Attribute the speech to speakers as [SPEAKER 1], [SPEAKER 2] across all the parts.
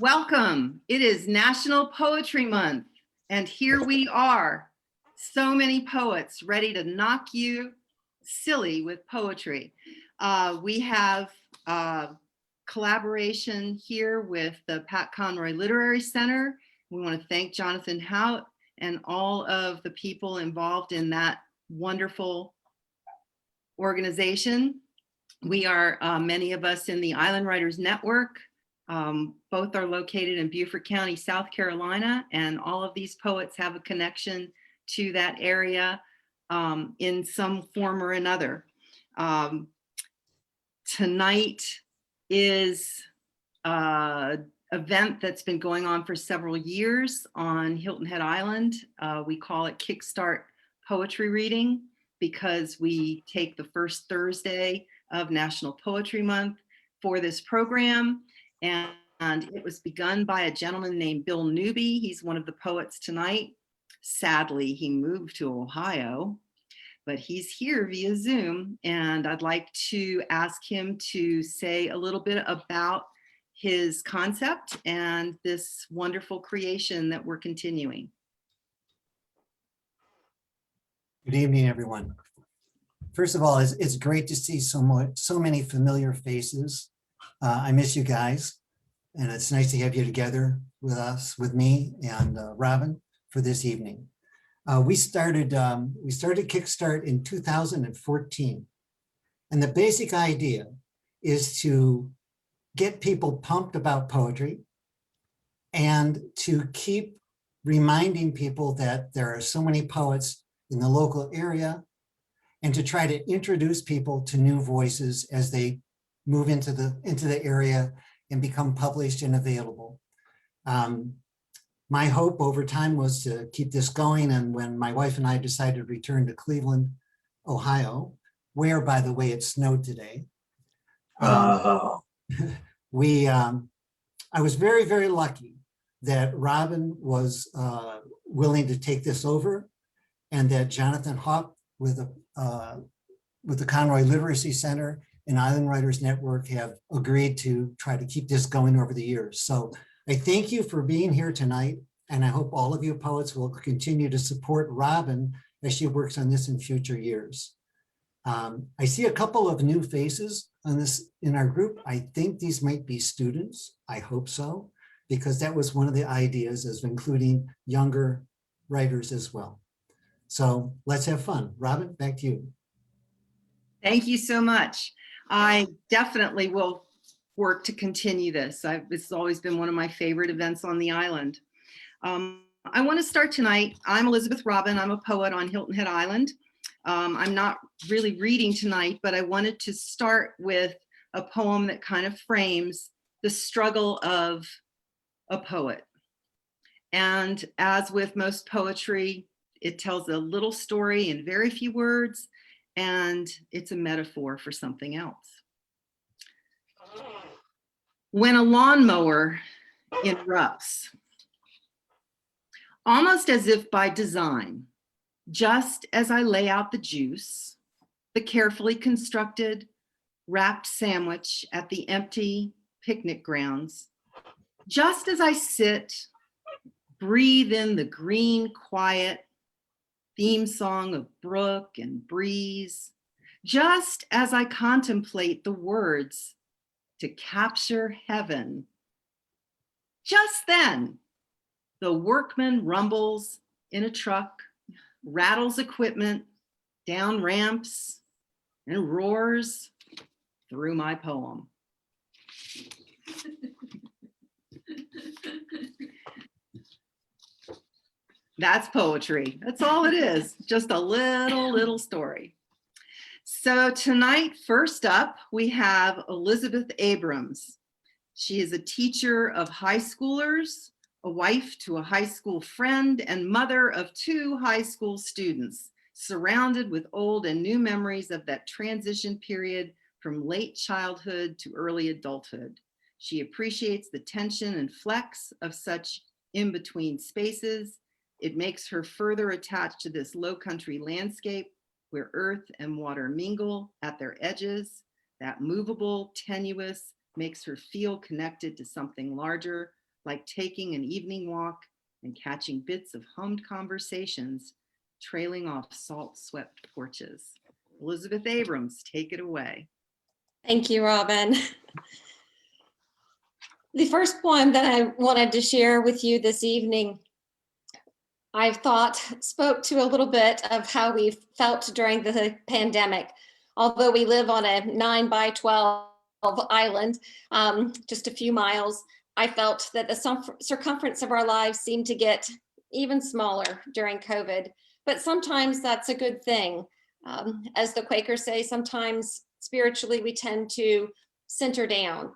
[SPEAKER 1] Welcome. It is National Poetry Month, and here we are. So many poets ready to knock you silly with poetry. We have collaboration here with the Pat Conroy Literary Center. We want to thank Jonathan Hout and all of the people involved in that wonderful organization. We are many of us in the Island Writers Network. Both are located in Beaufort County, South Carolina, and all of these poets have a connection to that area in some form or another. Tonight is an event that's been going on for several years on Hilton Head Island. We call it Kickstart Poetry Reading because we take the first Thursday of National Poetry Month for this program. And it was begun by a gentleman named Bill Newby. He's one of the poets tonight. Sadly, he moved to Ohio, but he's here via Zoom. And I'd like to ask him to say a little bit about his concept and this wonderful creation that we're continuing.
[SPEAKER 2] Good evening, everyone. First of all, it's great to see so many familiar faces. I miss you guys, and it's nice to have you together with us, with me and Robin for this evening. We started Kickstart in 2014, and the basic idea is to get people pumped about poetry and to keep reminding people that there are so many poets in the local area, and to try to introduce people to new voices as they move into the area and become published and available. My hope over time was to keep this going, and when my wife and I decided to return to Cleveland, Ohio, where, by the way, it snowed today, I was very, very lucky that Robin was willing to take this over, and that Jonathan Hawk with the Conroy Literacy Center and Island Writers Network have agreed to try to keep this going over the years. So I thank you for being here tonight, and I hope all of you poets will continue to support Robin as she works on this in future years. I see a couple of new faces on this in our group. I think these might be students. I hope so, because that was one of the ideas, is including younger writers as well. So let's have fun. Robin, back to you.
[SPEAKER 1] Thank you so much. I definitely will work to continue this. It's always been one of my favorite events on the island. I want to start tonight. I'm Elizabeth Robin. I'm a poet on Hilton Head Island. I'm not really reading tonight, but I wanted to start with a poem that kind of frames the struggle of a poet. And as with most poetry, it tells a little story in very few words, and it's a metaphor for something else. When a lawnmower erupts, almost as if by design, just as I lay out the juice, the carefully constructed, wrapped sandwich at the empty picnic grounds, just as I sit, breathe in the green, quiet theme song of brook and breeze, just as I contemplate the words to capture heaven. Just then, the workman rumbles in a truck, rattles equipment down ramps, and roars through my poem. That's poetry. That's all it is. Just a little story. So tonight, first up, we have Elizabeth Abrams. She is a teacher of high schoolers, a wife to a high school friend, and mother of 2 high school students, surrounded with old and new memories of that transition period from late childhood to early adulthood. She appreciates the tension and flex of such in-between spaces. It makes her further attached to this low country landscape where earth and water mingle at their edges. That movable, tenuous, makes her feel connected to something larger, like taking an evening walk and catching bits of hummed conversations trailing off salt-swept porches. Elizabeth Abrams, take it away.
[SPEAKER 3] Thank you, Robin. The first poem that I wanted to share with you this evening, I thought spoke to a little bit of how we felt during the pandemic. Although we live on a 9x12 island, just a few miles, I felt that the circumference of our lives seemed to get even smaller during COVID. But sometimes that's a good thing. As the Quakers say, sometimes spiritually we tend to center down.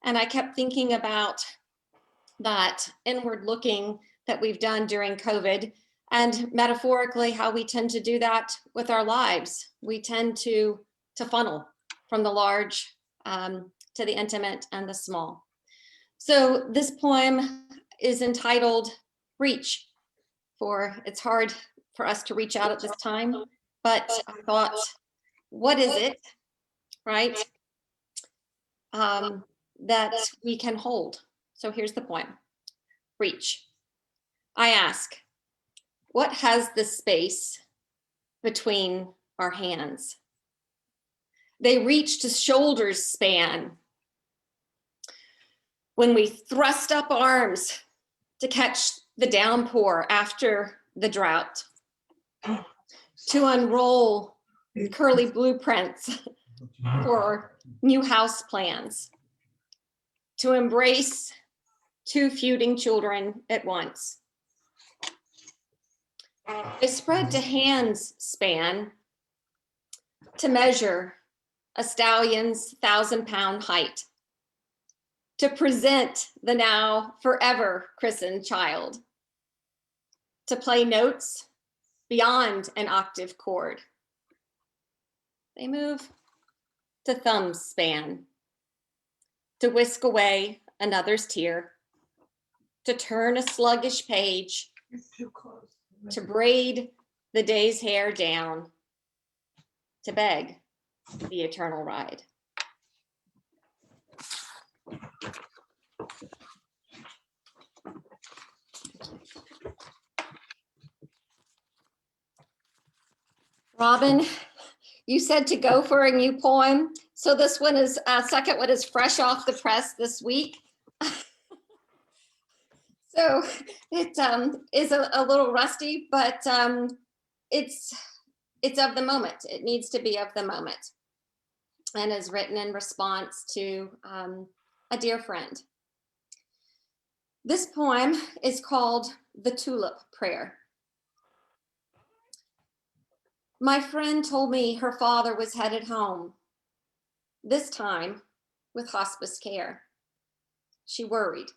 [SPEAKER 3] And I kept thinking about that inward looking that we've done during COVID, and metaphorically how we tend to do that with our lives. We tend to funnel from the large to the intimate and the small. So this poem is entitled Reach, for it's hard for us to reach out at this time, but I thought, what is it, right, that we can hold? So here's the poem. Reach. I ask, what has the space between our hands? They reach to shoulders span. When we thrust up arms to catch the downpour after the drought, to unroll curly blueprints for new house plans, to embrace 2 feuding children at once. They spread to hands span to measure a stallion's 1,000-pound height, to present the now forever christened child, to play notes beyond an octave chord. They move to thumbs span, to whisk away another's tear, to turn a sluggish page, to braid the day's hair down, to beg the eternal ride. Robin, you said to go for a new poem. So this one is, second one is fresh off the press this week. So it is a little rusty, but it's of the moment. It needs to be of the moment, and is written in response to a dear friend. This poem is called The Tulip Prayer. My friend told me her father was headed home, this time with hospice care. She worried,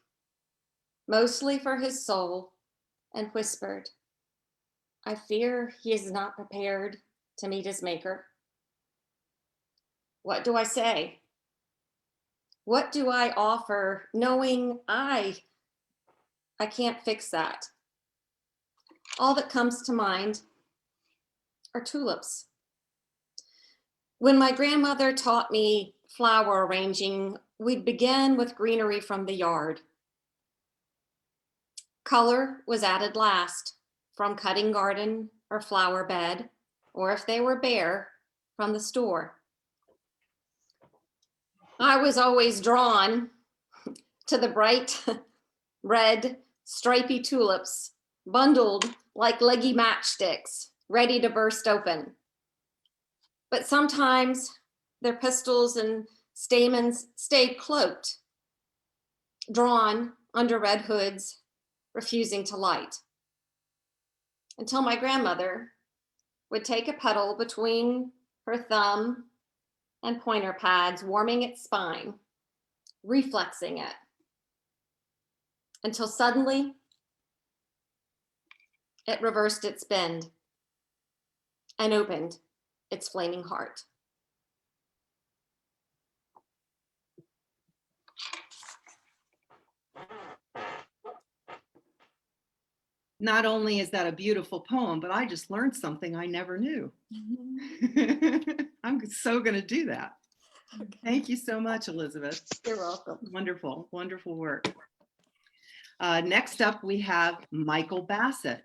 [SPEAKER 3] mostly for his soul, and whispered, I fear he is not prepared to meet his maker. What do I say? What do I offer, knowing I can't fix that? All that comes to mind are tulips. When my grandmother taught me flower arranging, we'd begin with greenery from the yard. Color was added last, from cutting garden or flower bed, or if they were bare, from the store. I was always drawn to the bright red stripy tulips, bundled like leggy matchsticks, ready to burst open. But sometimes their pistils and stamens stayed cloaked, drawn under red hoods, refusing to light. Until my grandmother would take a petal between her thumb and pointer pads, warming its spine, reflexing it, until suddenly it reversed its bend and opened its flaming heart.
[SPEAKER 1] Not only is that a beautiful poem, but I just learned something I never knew. I'm so going to do that. Okay. Thank you so much, Elizabeth.
[SPEAKER 3] You're welcome.
[SPEAKER 1] Wonderful, wonderful work. Next up, we have Michael Bassett,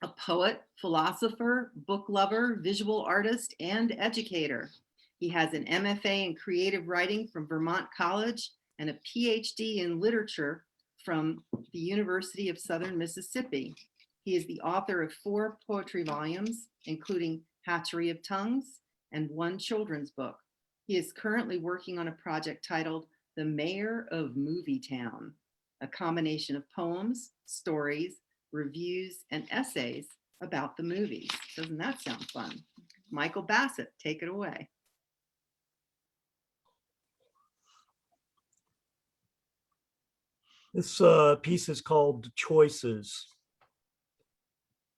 [SPEAKER 1] a poet, philosopher, book lover, visual artist, and educator. He has an MFA in creative writing from Vermont College and a PhD in literature from the University of Southern Mississippi. He is the author of 4 poetry volumes, including Hatchery of Tongues and 1 children's book. He is currently working on a project titled The Mayor of Movietown, a combination of poems, stories, reviews, and essays about the movies. Doesn't that sound fun? Michael Bassett, take it away.
[SPEAKER 4] This piece is called Choices.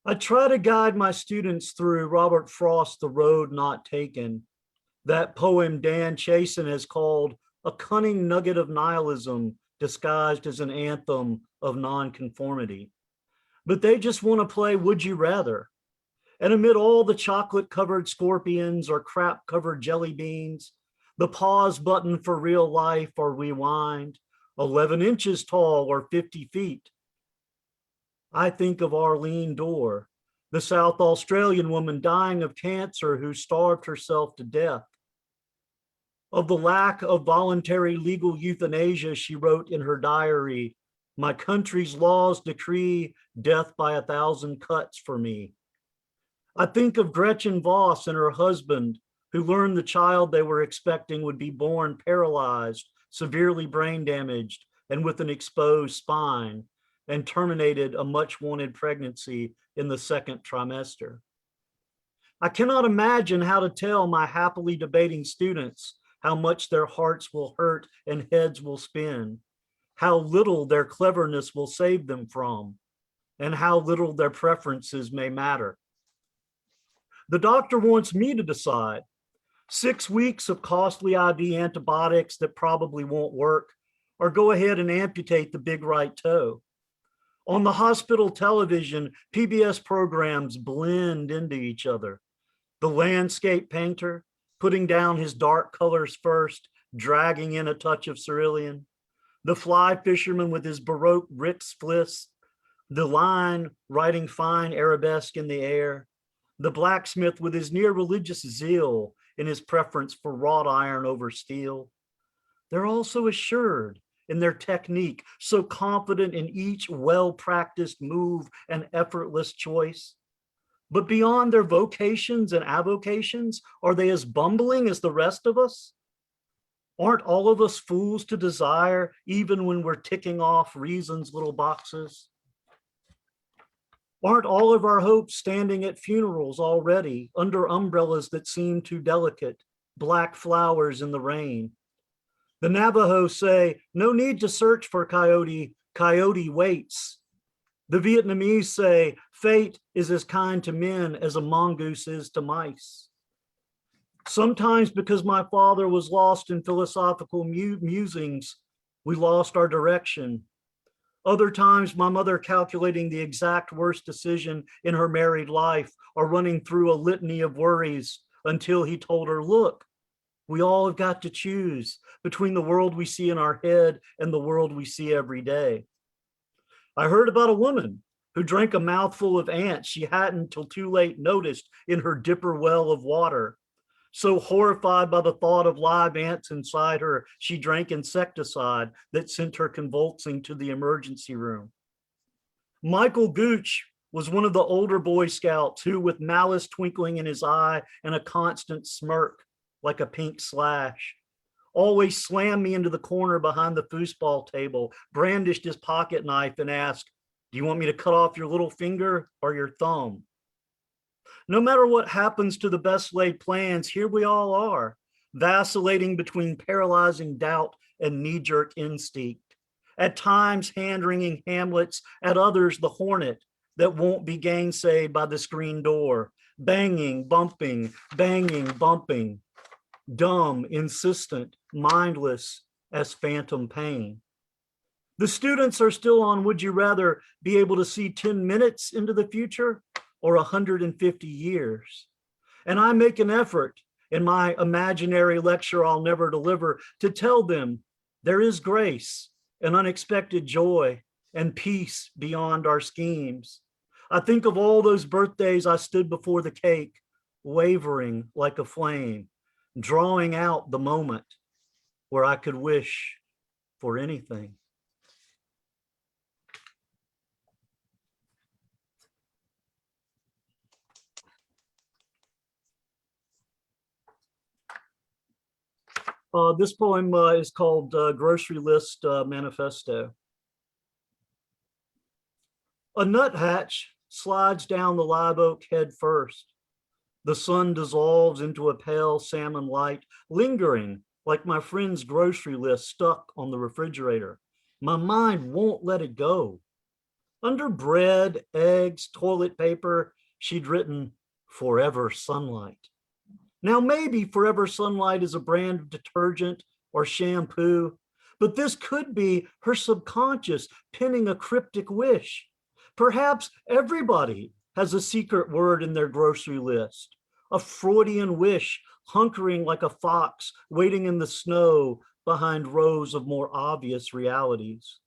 [SPEAKER 4] I try to guide my students through Robert Frost's The Road Not Taken, that poem Dan Chasen has called a cunning nugget of nihilism disguised as an anthem of nonconformity. But they just want to play Would You Rather. And amid all the chocolate-covered scorpions or crap-covered jelly beans, the pause button for real life or rewind, 11 inches tall or 50 feet. I think of Arlene Dorr, the South Australian woman dying of cancer who starved herself to death. Of the lack of voluntary legal euthanasia, she wrote in her diary, "My country's laws decree death by 1,000 cuts for me." I think of Gretchen Voss and her husband, who learned the child they were expecting would be born paralyzed, severely brain damaged, and with an exposed spine, and terminated a much wanted pregnancy in the 2nd trimester. I cannot imagine how to tell my happily debating students how much their hearts will hurt and heads will spin, how little their cleverness will save them from, and how little their preferences may matter. The doctor wants me to decide. 6 weeks of costly IV antibiotics that probably won't work, or go ahead and amputate the big right toe. On the hospital television, PBS programs blend into each other. The landscape painter, putting down his dark colors first, dragging in a touch of cerulean. The fly fisherman with his Baroque Ritz fliss. The line writing fine arabesque in the air. The blacksmith with his near religious zeal in his preference for wrought iron over steel. They're also assured in their technique, so confident in each well-practiced move and effortless choice. But beyond their vocations and avocations, are they as bumbling as the rest of us? Aren't all of us fools to desire, even when we're ticking off reason's little boxes? Aren't all of our hopes standing at funerals already, under umbrellas that seem too delicate, black flowers in the rain? The Navajo say, no need to search for coyote, coyote waits. The Vietnamese say, fate is as kind to men as a mongoose is to mice. Sometimes because my father was lost in philosophical musings, we lost our direction. Other times, my mother calculating the exact worst decision in her married life or running through a litany of worries until he told her, look, we all have got to choose between the world we see in our head and the world we see every day. I heard about a woman who drank a mouthful of ants she hadn't till too late noticed in her dipper well of water. So horrified by the thought of live ants inside her, she drank insecticide that sent her convulsing to the emergency room. Michael Gooch was one of the older Boy Scouts who, with malice twinkling in his eye and a constant smirk like a pink slash, always slammed me into the corner behind the foosball table, brandished his pocket knife and asked, do you want me to cut off your little finger or your thumb? No matter what happens to the best laid plans, here we all are, vacillating between paralyzing doubt and knee-jerk instinct. At times, hand-wringing Hamlets, at others, the hornet that won't be gainsayed by the screen door, banging, bumping, dumb, insistent, mindless as phantom pain. The students are still on, would you rather be able to see 10 minutes into the future or 150 years? And I make an effort in my imaginary lecture I'll never deliver to tell them there is grace and unexpected joy and peace beyond our schemes. I think of all those birthdays I stood before the cake, wavering like a flame, drawing out the moment where I could wish for anything. This poem is called Grocery List Manifesto. A nuthatch slides down the live oak head first. The sun dissolves into a pale salmon light, lingering like my friend's grocery list stuck on the refrigerator. My mind won't let it go. Under bread, eggs, toilet paper, she'd written Forever Sunlight. Now, maybe Forever Sunlight is a brand of detergent or shampoo, but this could be her subconscious penning a cryptic wish. Perhaps everybody has a secret word in their grocery list, a Freudian wish hunkering like a fox waiting in the snow behind rows of more obvious realities.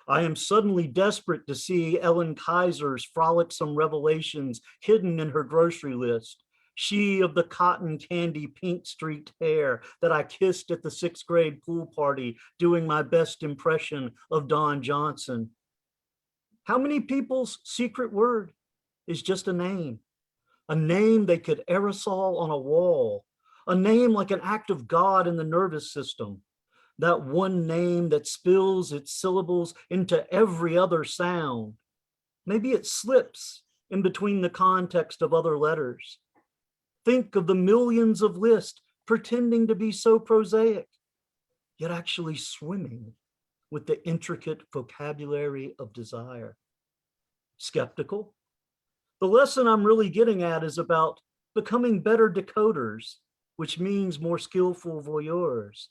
[SPEAKER 4] I am suddenly desperate to see Ellen Kaiser's frolicsome revelations hidden in her grocery list. She of the cotton candy pink streaked hair that I kissed at the 6th grade pool party, doing my best impression of Don Johnson. How many people's secret word is just a name they could aerosol on a wall, a name like an act of God in the nervous system, that one name that spills its syllables into every other sound. Maybe it slips in between the context of other letters. Think of the millions of lists pretending to be so prosaic, yet actually swimming with the intricate vocabulary of desire. Skeptical? The lesson I'm really getting at is about becoming better decoders, which means more skillful voyeurs.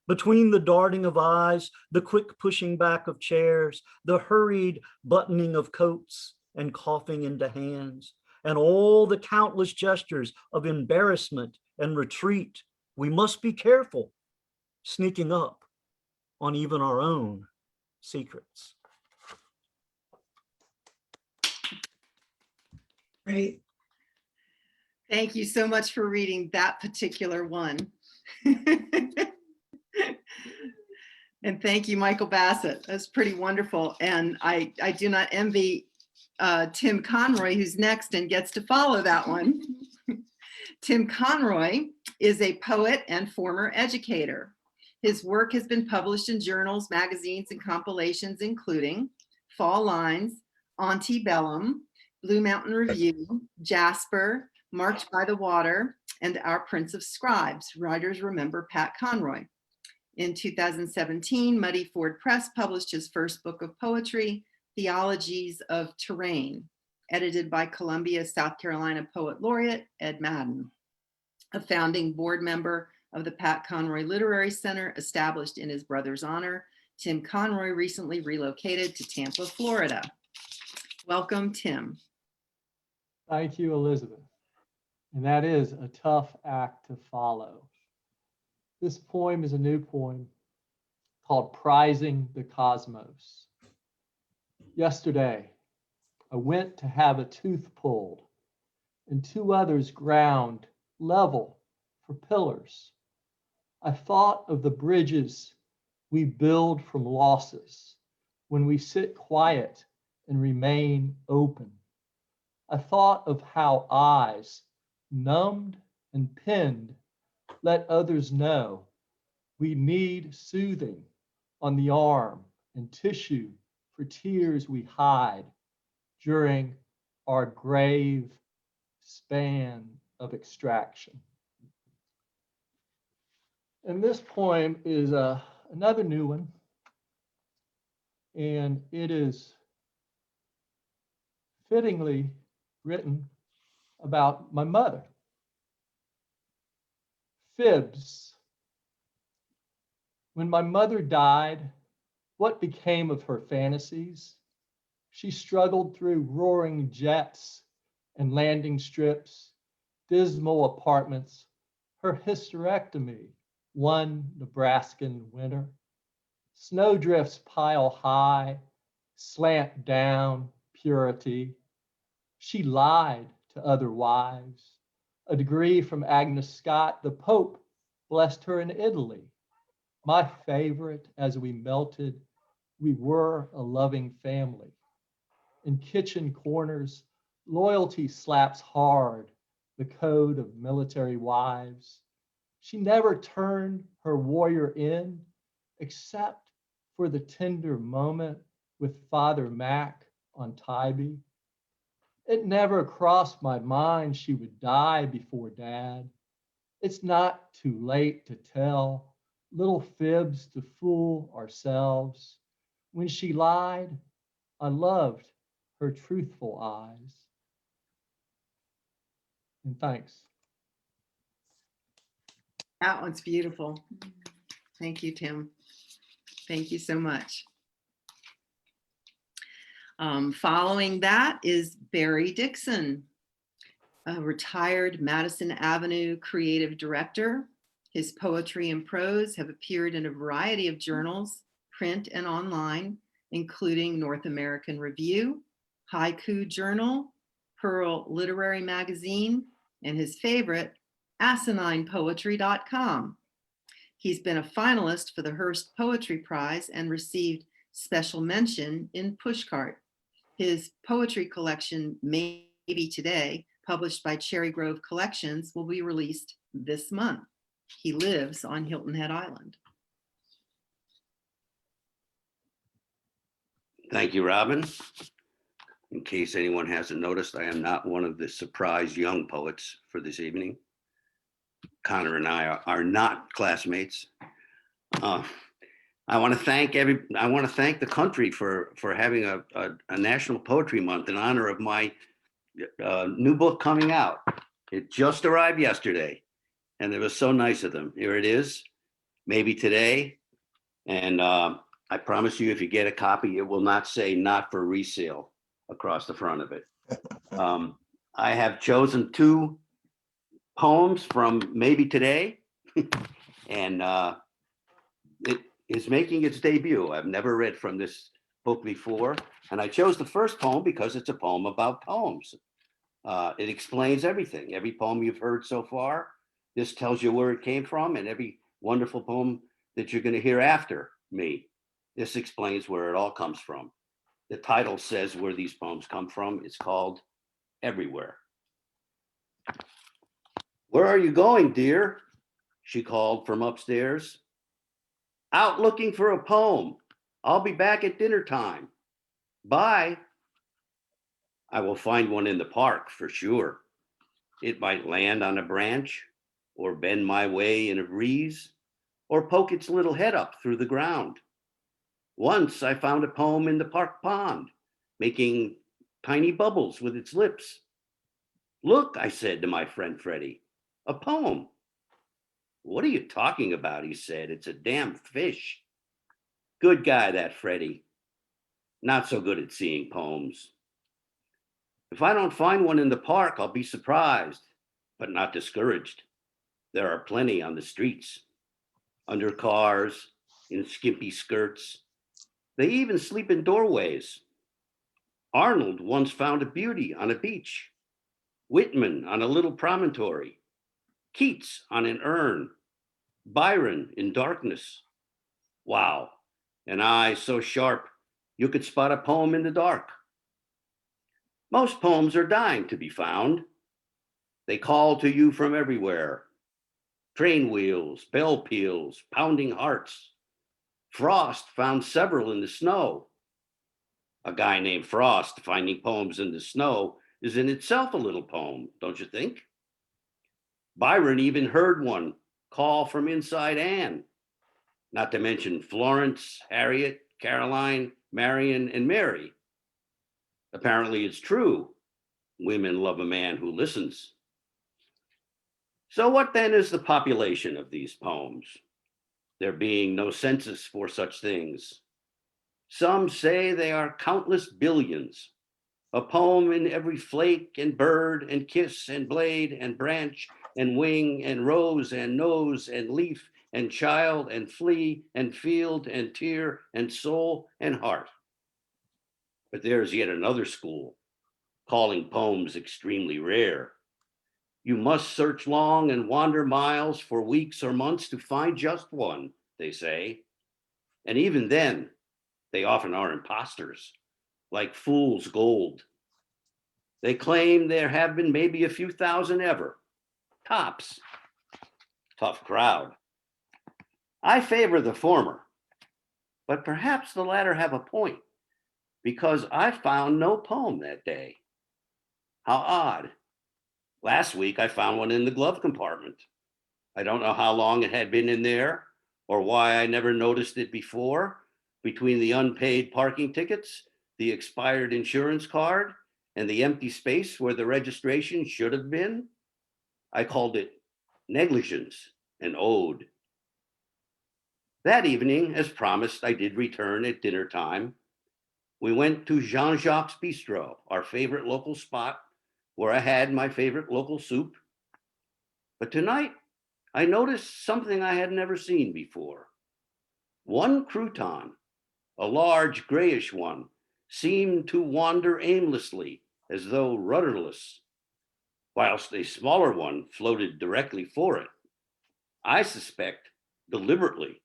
[SPEAKER 4] Between the darting of eyes, the quick pushing back of chairs, the hurried buttoning of coats and coughing into hands, and all the countless gestures of embarrassment and retreat, we must be careful, sneaking up on even our own secrets.
[SPEAKER 1] Great. Thank you so much for reading that particular one. And thank you, Michael Bassett. That's pretty wonderful. And I do not envy Tim Conroy, who's next and gets to follow that one. Tim Conroy is a poet and former educator. His work has been published in journals, magazines, and compilations, including Fall Lines, Antebellum, Blue Mountain Review, Jasper, Marked by the Water, and Our Prince of Scribes. Writers remember Pat Conroy. In 2017, Muddy Ford Press published his first book of poetry, Theologies of Terrain, edited by Columbia, South Carolina Poet Laureate Ed Madden, a founding board member of the Pat Conroy Literary Center established in his brother's honor. Tim Conroy recently relocated to Tampa, Florida. Welcome, Tim.
[SPEAKER 5] Thank you, Elizabeth. And that is a tough act to follow. This poem is a new poem called Prizing the Cosmos. Yesterday, I went to have a tooth pulled and 2 others ground level for pillars. I thought of the bridges we build from losses when we sit quiet and remain open. I thought of how eyes, numbed and pinned, let others know we need soothing on the arm and tissue for tears we hide during our grave span of extraction. And this poem is another new one, and it is fittingly written about my mother. Fibs. When my mother died, what became of her fantasies? She struggled through roaring jets and landing strips, dismal apartments, her hysterectomy one Nebraskan winter. Snowdrifts pile high, slant down purity. She lied to other wives. A degree from Agnes Scott, the Pope blessed her in Italy. My favorite, as we melted, we were a loving family. In kitchen corners, loyalty slaps hard the code of military wives. She never turned her warrior in except for the tender moment with Father Mac on Tybee. It never crossed my mind she would die before Dad. It's not too late to tell little fibs to fool ourselves. When she lied, I loved her truthful eyes. And thanks.
[SPEAKER 1] That one's beautiful. Thank you, Tim. Thank you so much. Following that is Barry Dickson, a retired Madison Avenue creative director. His poetry and prose have appeared in a variety of journals, print and online, including North American Review, Haiku Journal, Pearl Literary Magazine, and his favorite, AsininePoetry.com. He's been a finalist for the Hearst Poetry Prize and received special mention in Pushcart. His poetry collection, Maybe Today, published by Cherry Grove Collections, will be released this month. He lives on Hilton Head Island.
[SPEAKER 6] Thank you, Robin. In case anyone hasn't noticed, I am not one of the surprise young poets for this evening. Connor and I are not classmates. I want to thank the country for having a National Poetry Month in honor of my new book coming out. It just arrived yesterday, and it was so nice of them. Here it is, Maybe Today, and I promise you, if you get a copy, it will not say "not for resale" across the front of it. I have chosen 2 poems from Maybe Today, and it is making its debut. I've never read from this book before, and I chose the first poem because it's a poem about poems. It explains everything. Every poem you've heard so far, this tells you where it came from, and every wonderful poem that you're going to hear after me, this explains where it all comes from. The title says where these poems come from. It's called Everywhere. "Where are you going, dear?" she called from upstairs. "Out looking for a poem. I'll be back at dinner time. Bye." "I will find one in the park for sure. It might land on a branch or bend my way in a breeze or poke its little head up through the ground. Once I found a poem in the park pond, making tiny bubbles with its lips. 'Look,' I said to my friend Freddie, 'a poem.' 'What are you talking about?' he said. 'It's a damn fish.' Good guy, that Freddie. Not so good at seeing poems. If I don't find one in the park, I'll be surprised, but not discouraged. There are plenty on the streets, under cars, in skimpy skirts. They even sleep in doorways. Arnold once found a beauty on a beach, Whitman on a little promontory, Keats on an urn, Byron in darkness. Wow, an eye so sharp you could spot a poem in the dark. Most poems are dying to be found. They call to you from everywhere. Train wheels, bell peals, pounding hearts. Frost found several in the snow. A guy named Frost finding poems in the snow is in itself a little poem, don't you think? Byron even heard one call from inside Anne, not to mention Florence, Harriet, Caroline, Marion, and Mary. Apparently it's true. Women love a man who listens. So what then is the population of these poems? There being no census for such things. Some say they are countless billions, a poem in every flake and bird and kiss and blade and branch and wing and rose and nose and leaf and child and flea and field and tear and soul and heart. But there's yet another school, calling poems extremely rare. You must search long and wander miles for weeks or months to find just one, they say. And even then, they often are imposters, like fool's gold. They claim there have been maybe a few thousand ever, tops. Tough crowd. I favor the former, but perhaps the latter have a point, because I found no poem that day. How odd. Last week, I found one in the glove compartment. I don't know how long it had been in there or why I never noticed it before, between the unpaid parking tickets, the expired insurance card, and the empty space where the registration should have been. I called it negligence, an ode. That evening, as promised, I did return at dinner time. We went to Jean-Jacques Bistro, our favorite local spot, where I had my favorite local soup. But tonight, I noticed something I had never seen before. One crouton, a large grayish one, seemed to wander aimlessly as though rudderless, whilst a smaller one floated directly for it. I suspect deliberately.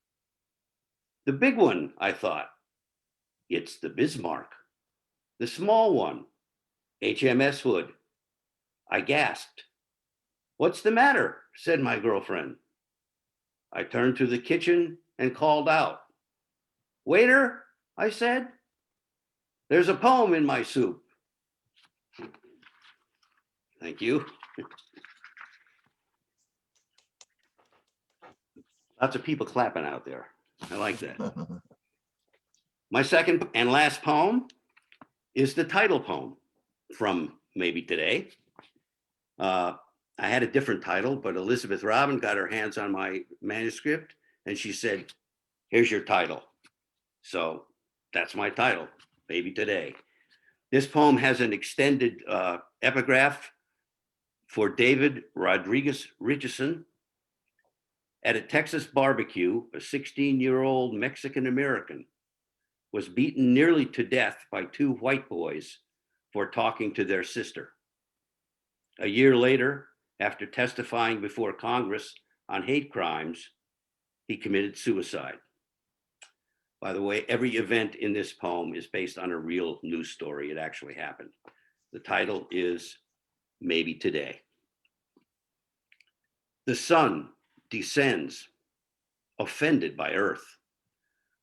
[SPEAKER 6] The big one, I thought, it's the Bismarck. The small one, HMS Hood. I gasped. What's the matter? Said my girlfriend. I turned to the kitchen and called out. Waiter, I said, there's a poem in my soup. Thank you. Lots of people clapping out there. I like that. My second and last poem is the title poem from Maybe Today. I had a different title, but Elizabeth Robin got her hands on my manuscript and she said, here's your title. So that's my title, Maybe Today. This poem has an extended epigraph for David Rodriguez Richardson. At a Texas barbecue, a 16-year-old Mexican-American was beaten nearly to death by two white boys for talking to their sister. A year later, after testifying before Congress on hate crimes, he committed suicide. By the way, every event in this poem is based on a real news story. It actually happened. The title is Maybe Today. The sun descends, offended by Earth.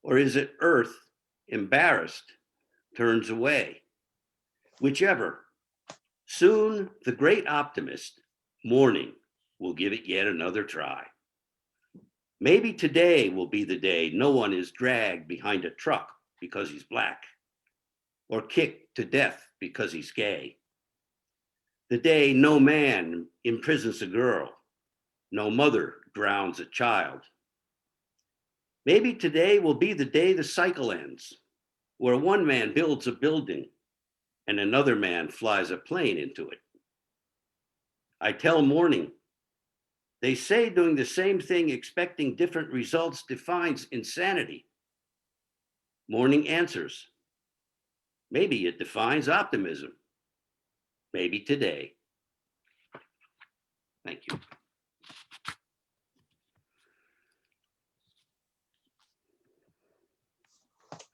[SPEAKER 6] Or is it Earth, embarrassed, turns away? Whichever. Soon the great optimist, morning, will give it yet another try. Maybe today will be the day no one is dragged behind a truck because he's black, or kicked to death because he's gay. The day no man imprisons a girl, no mother drowns a child. Maybe today will be the day the cycle ends, where one man builds a building and another man flies a plane into it. I tell morning, they say doing the same thing, expecting different results defines insanity. Morning answers, maybe it defines optimism. Maybe today. Thank you.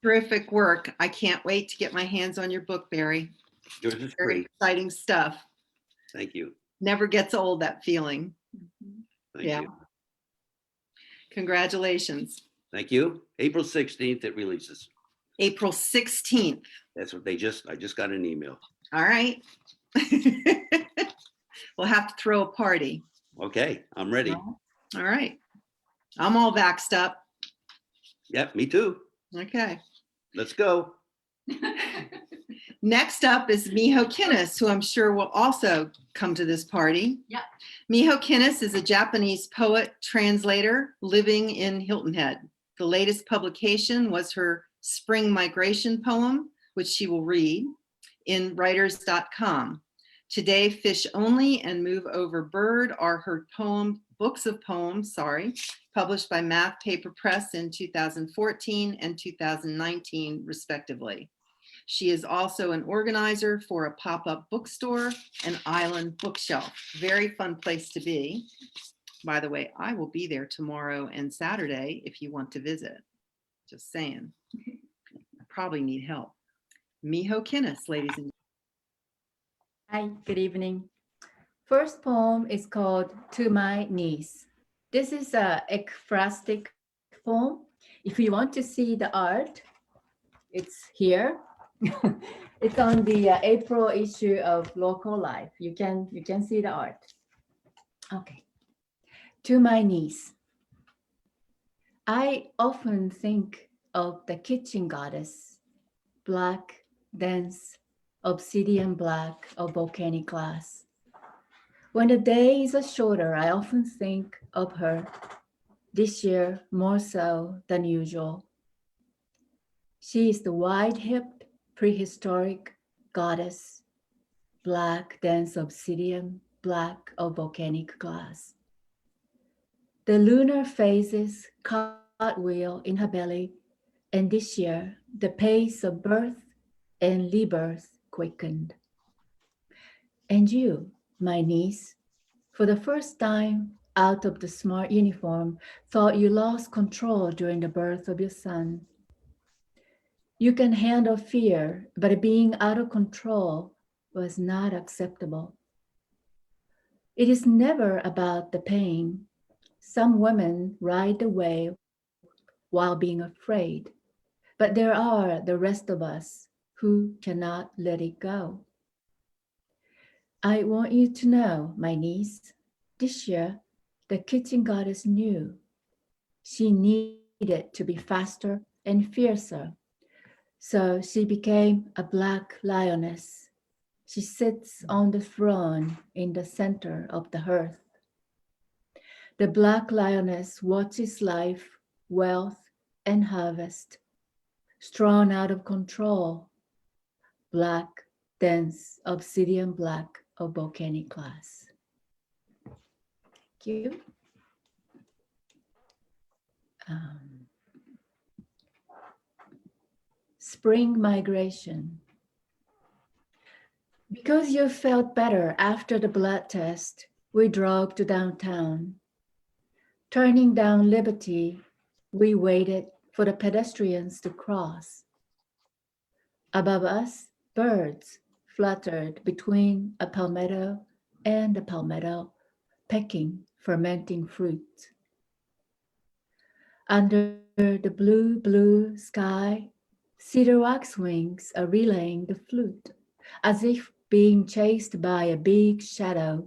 [SPEAKER 1] Terrific work. I can't wait to get my hands on your book, Barry.
[SPEAKER 6] Yours is
[SPEAKER 1] Very
[SPEAKER 6] free.
[SPEAKER 1] exciting stuff.
[SPEAKER 6] Thank you.
[SPEAKER 1] Never gets old, that feeling.
[SPEAKER 6] Thank
[SPEAKER 1] Yeah.
[SPEAKER 6] you.
[SPEAKER 1] Congratulations.
[SPEAKER 6] Thank you. April 16th, it releases.
[SPEAKER 1] April 16th.
[SPEAKER 6] That's what I just got an email.
[SPEAKER 1] All right. We'll have to throw a party.
[SPEAKER 6] Okay, I'm ready.
[SPEAKER 1] All right. I'm all vaxxed up.
[SPEAKER 6] Yep, me too.
[SPEAKER 1] Okay.
[SPEAKER 6] Let's go.
[SPEAKER 1] Next up is Miho Kinnas, who I'm sure will also come to this party.
[SPEAKER 7] Yep.
[SPEAKER 1] Miho Kinnas is a Japanese poet translator living in Hilton Head. The latest publication was her spring migration poem, which she will read in writers.com. Today, Fish Only and Move Over Bird are her books of poems, published by Math Paper Press in 2014 and 2019, respectively. She is also an organizer for a pop-up bookstore, an island bookshelf. Very fun place to be. By the way, I will be there tomorrow and Saturday if you want to visit. Just saying. I probably need help. Miho Kinnas, ladies and
[SPEAKER 7] Hi, good evening. First poem is called To My Niece. This is a ekphrastic poem. If you want to see the art, it's here. It's on the April issue of Local Life. You can see the art. Okay. To my niece. I often think of the kitchen goddess, black, dense, obsidian black of volcanic glass. When the days are shorter, I often think of her, this year more so than usual. She is the wide-hipped, prehistoric goddess, black, dense obsidian, black of volcanic glass. The lunar phases cartwheel in her belly, and this year the pace of birth and rebirth quickened. And you, my niece, for the first time out of the smart uniform, thought you lost control during the birth of your son. You can handle fear, but being out of control was not acceptable. It is never about the pain. Some women ride the wave while being afraid, but there are the rest of us who cannot let it go. I want you to know, my niece, this year, the kitchen goddess knew she needed to be faster and fiercer. So she became a black lioness. She sits on the throne in the center of the hearth. The black lioness watches life, wealth, and harvest, strong out of control, black, dense, obsidian black of volcanic glass. Thank you. Spring migration. Because you felt better after the blood test, we drove to downtown. Turning down Liberty, we waited for the pedestrians to cross. Above us, birds fluttered between a palmetto and a palmetto, pecking fermenting fruit. Under the blue, blue sky, cedar waxwings are relaying the flute, as if being chased by a big shadow,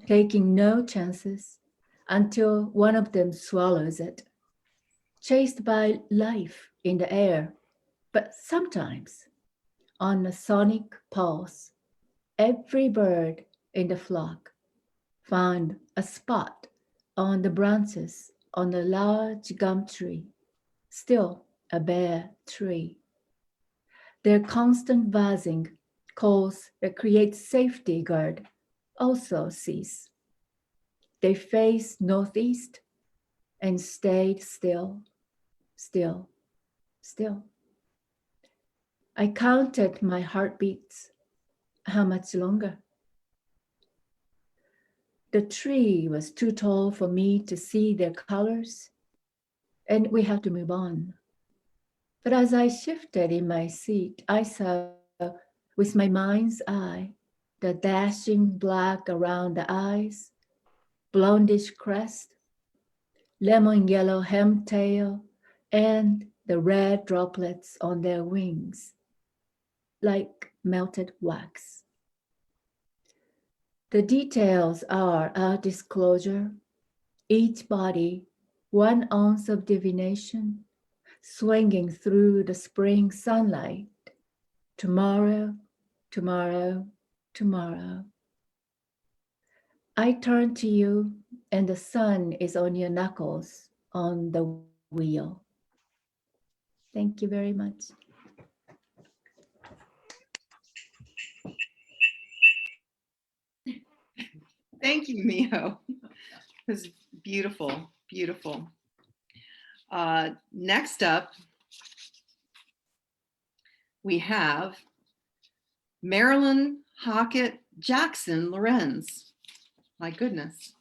[SPEAKER 7] taking no chances until one of them swallows it, chased by life in the air, but sometimes on a sonic pulse, every bird in the flock found a spot on the branches on a large gum tree, still a bare tree. Their constant buzzing calls that create safety guard also cease. They faced northeast and stayed still, still, still. I counted my heartbeats. How much longer? The tree was too tall for me to see their colors, and we had to move on. But as I shifted in my seat, I saw with my mind's eye the dashing black around the eyes, blondish crest, lemon yellow hem tail, and the red droplets on their wings, like melted wax. The details are our disclosure, each body 1 ounce of divination, swinging through the spring sunlight. Tomorrow, tomorrow, tomorrow. I turn to you and the sun is on your knuckles on the wheel. Thank you very much.
[SPEAKER 1] Thank you, Miho. It was beautiful, beautiful. Next up, we have Marilyn Hockett Jackson Lorenz. My goodness.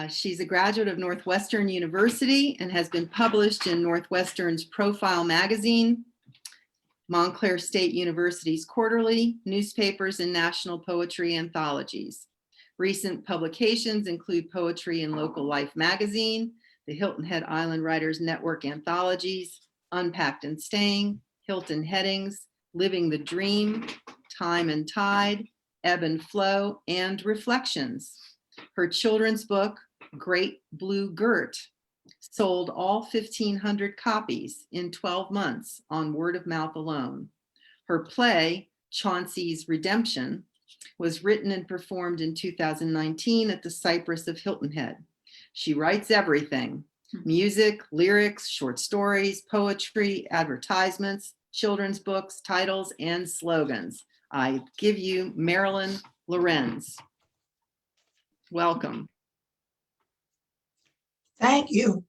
[SPEAKER 1] She's a graduate of Northwestern University and has been published in Northwestern's Profile magazine, Montclair State University's Quarterly, newspapers, and national poetry anthologies. Recent publications include poetry in Local Life magazine, the Hilton Head Island Writers Network anthologies, Unpacked and Staying, Hilton Headings, Living the Dream, Time and Tide, Ebb and Flow, and Reflections. Her children's book, Great Blue Girt, sold all 1,500 copies in 12 months on word of mouth alone. Her play, Chauncey's Redemption, was written and performed in 2019 at the Cypress of Hilton Head. She writes everything: music, lyrics, short stories, poetry, advertisements, children's books, titles, and slogans. I give you Marilyn Lorenz. Welcome.
[SPEAKER 8] Thank you.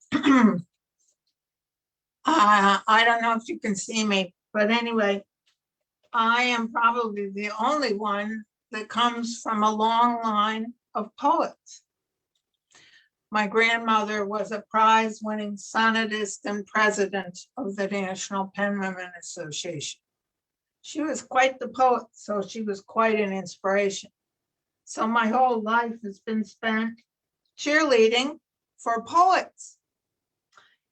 [SPEAKER 8] I don't know if you can see me, but anyway, I am probably the only one that comes from a long line of poets. My grandmother was a prize-winning sonetist and president of the National Pen Women Association. She was quite the poet, so she was quite an inspiration. So my whole life has been spent cheerleading for poets.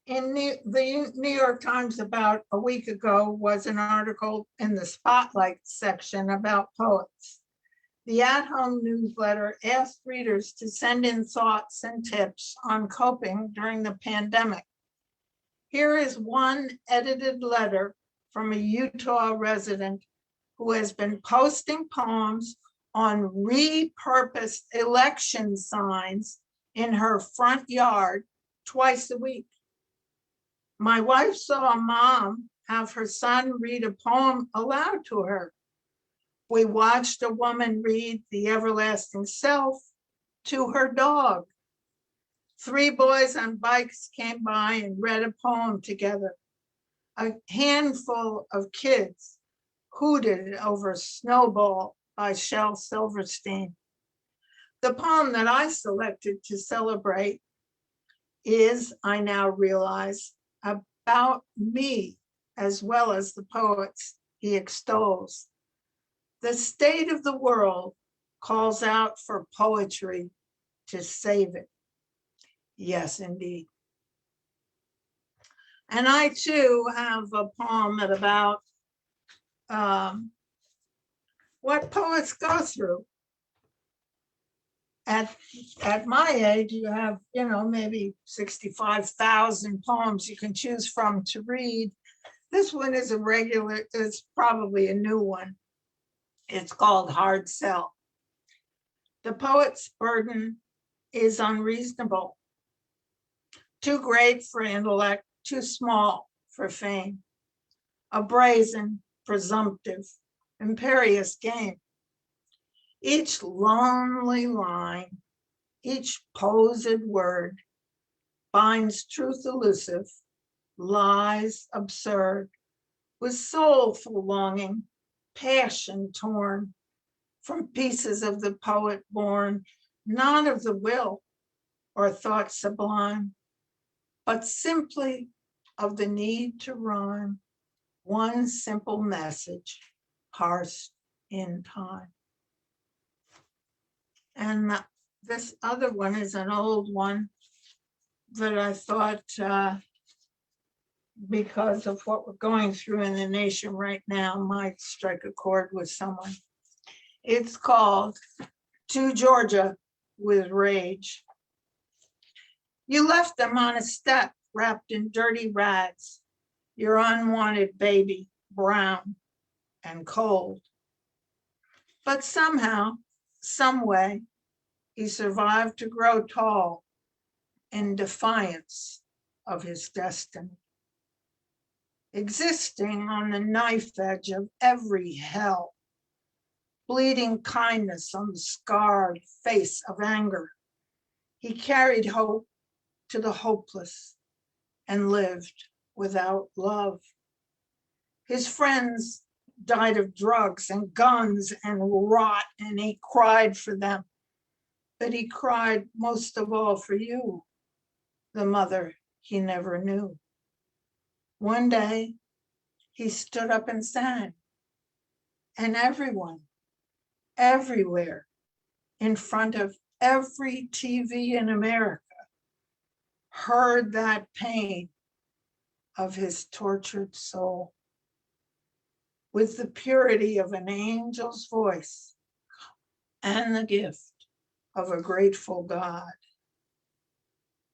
[SPEAKER 8] In the New York Times about a week ago was an article in the Spotlight section about poets. The at-home newsletter asked readers to send in thoughts and tips on coping during the pandemic. Here is one edited letter from a Utah resident who has been posting poems on repurposed election signs in her front yard twice a week. My wife saw a mom have her son read a poem aloud to her. We watched a woman read The Everlasting Self to her dog. 3 boys on bikes came by and read a poem together. A handful of kids hooted over Snowball by Shel Silverstein. The poem that I selected to celebrate is, I now realize, about me as well as the poets he extols. The state of the world calls out for poetry to save it. Yes, indeed. And I too have a poem about what poets go through. At my age, you have, maybe 65,000 poems you can choose from to read. This one is it's probably a new one. It's called Hard Sell. The poet's burden is unreasonable. Too great for intellect, too small for fame. A brazen, presumptive, imperious game. Each lonely line, each posed word binds truth elusive, lies absurd, with soulful longing, passion torn from pieces of the poet born, not of the will or thought sublime, but simply of the need to rhyme one simple message parsed in time. And this other one is an old one that I thought, because of what we're going through in the nation right now, might strike a chord with someone. It's called To Georgia with Rage. You left them on a step wrapped in dirty rags, your unwanted baby, brown and cold. But somehow, some way, he survived to grow tall in defiance of his destiny. Existing on the knife edge of every hell, bleeding kindness on the scarred face of anger, he carried hope to the hopeless and lived without love. His friends died of drugs and guns and rot, and he cried for them. But he cried most of all for you, the mother he never knew. One day, he stood up and sang, and everyone, everywhere, in front of every TV in America, heard that pain of his tortured soul. With the purity of an angel's voice and the gift of a grateful God.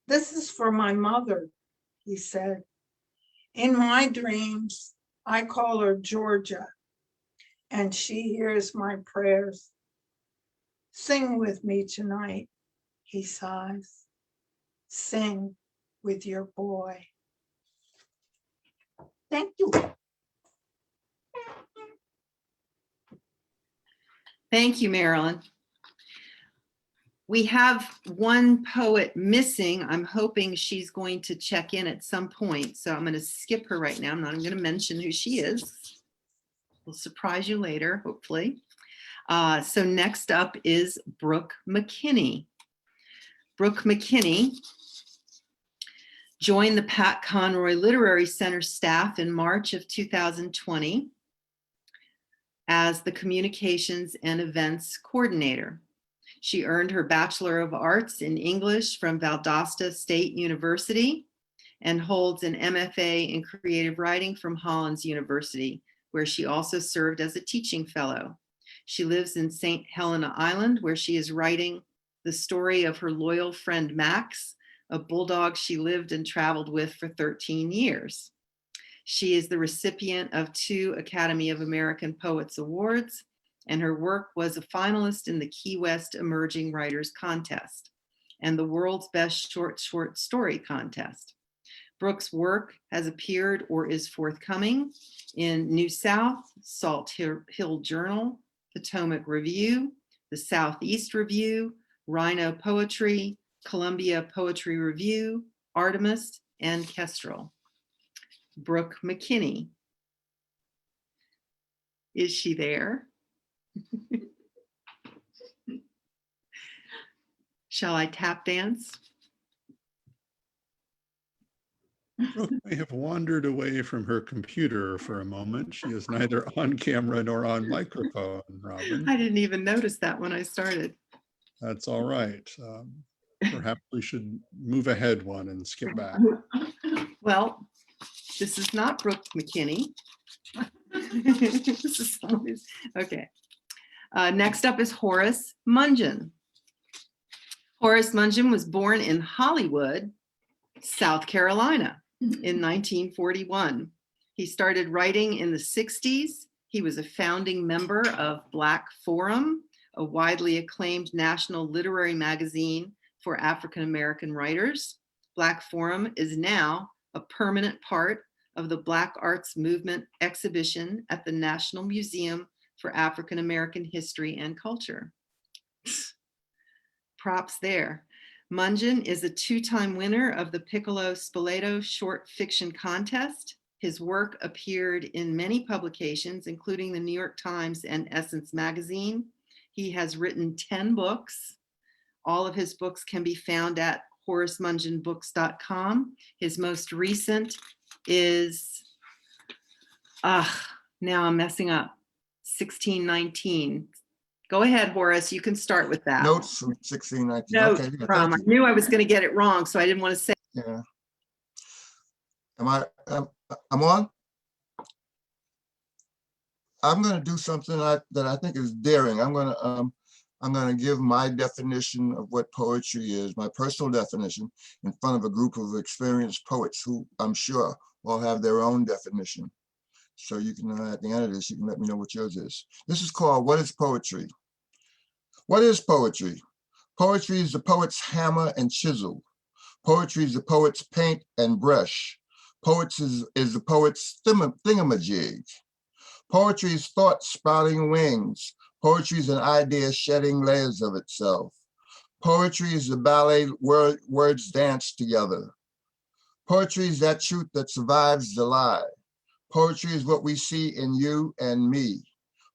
[SPEAKER 8] This is for my mother, he said. In my dreams, I call her Georgia, and she hears my prayers. Sing with me tonight, he sighs. Sing with your boy. Thank you.
[SPEAKER 1] Thank you, Marilyn. We have one poet missing. I'm hoping she's going to check in at some point. So I'm going to skip her right now. I'm not going to mention who she is. We'll surprise you later, hopefully. So next up is Brooke McKinney. Brooke McKinney joined the Pat Conroy Literary Center staff in March of 2020 as the Communications and Events Coordinator. She earned her Bachelor of Arts in English from Valdosta State University and holds an MFA in Creative Writing from Hollins University, where she also served as a teaching fellow. She lives in St. Helena Island, where she is writing the story of her loyal friend Max, a bulldog she lived and traveled with for 13 years. She is the recipient of 2 Academy of American Poets Awards, and her work was a finalist in the Key West Emerging Writers Contest and the World's Best Short Story Contest. Brooke's work has appeared or is forthcoming in New South, Salt Hill Journal, Potomac Review, the Southeast Review, Rhino Poetry, Columbia Poetry Review, Artemis, and Kestrel. Brooke McKinney. Is she there? Shall I tap dance?
[SPEAKER 9] Brooke may have wandered away from her computer for a moment. She is neither on camera nor on microphone, Robin.
[SPEAKER 1] I didn't even notice that when I started.
[SPEAKER 9] That's all right. Perhaps we should move ahead one and skip back.
[SPEAKER 1] Well, this is not Brooke McKinney. This is someone who's, okay. Next up is Horace Mungin. Horace Mungin was born in Hollywood, South Carolina in 1941. He started writing in the 60s. He was a founding member of Black Forum, a widely acclaimed national literary magazine for African American writers. Black Forum is now a permanent part of the Black Arts Movement exhibition at the National Museum for African American History and Culture. Props there. Mungin is a 2-time winner of the Piccolo Spoleto Short Fiction Contest. His work appeared in many publications, including the New York Times and Essence magazine. He has written 10 books. All of his books can be found at horacemunginbooks.com. His most recent is, now I'm messing up, 1619. Go ahead, Horace, you can start with that.
[SPEAKER 10] Notes from 1619.
[SPEAKER 1] Notes
[SPEAKER 10] Okay, yeah,
[SPEAKER 1] from, I
[SPEAKER 10] thank you.
[SPEAKER 1] knew I was going to get it wrong, so I didn't want to say.
[SPEAKER 10] Yeah. I'm on? I'm going to do something that I think is daring. I'm going to give my definition of what poetry is, my personal definition, in front of a group of experienced poets who I'm sure all have their own definition. So you can, at the end of this, you can let me know what yours is. This is called What is Poetry? What is poetry? Poetry is the poet's hammer and chisel. Poetry is the poet's paint and brush. Poetry is the poet's thingamajig. Poetry is thought sprouting wings. Poetry is an idea shedding layers of itself. Poetry is the ballet words dance together. Poetry is that truth that survives the lie. Poetry is what we see in you and me.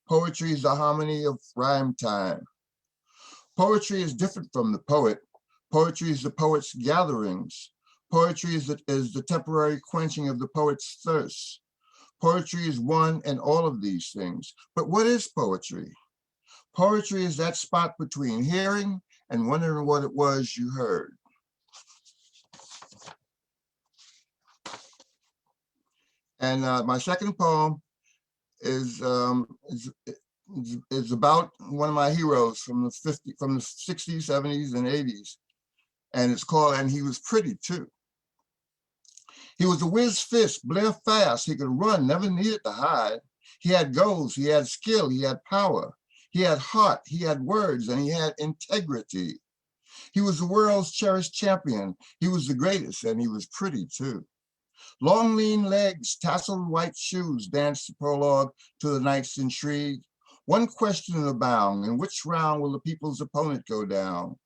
[SPEAKER 10] Poetry is the harmony of rhyme time. Poetry is different from the poet. Poetry is the poet's gatherings. Poetry is the temporary quenching of the poet's thirst. Poetry is one and all of these things. But what is poetry? Poetry is that spot between hearing and wondering what it was you heard. And my second poem is about one of my heroes from the 60s, 70s, and 80s. And it's called "And He Was Pretty Too." He was a whiz fist, blare fast. He could run, never needed to hide. He had goals, he had skill, he had power. He had heart, he had words, and he had integrity. He was the world's cherished champion. He was the greatest, and he was pretty too. Long, lean legs, tasseled white shoes danced the prologue to the night's intrigue. One question abound: in which round will the people's opponent go down?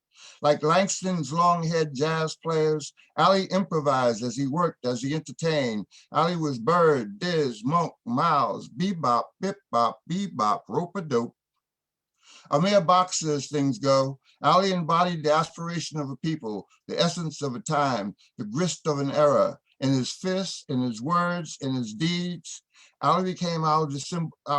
[SPEAKER 10] Like Langston's long-haired jazz players, Ali improvised as he worked, as he entertained. Ali was Bird, Diz, Monk, Miles, bebop, bip-bop, bebop, rope-a-dope. A mere boxer as things go, Ali embodied the aspiration of a people, the essence of a time, the grist of an era. In his fists, in his words, in his deeds, Ali became our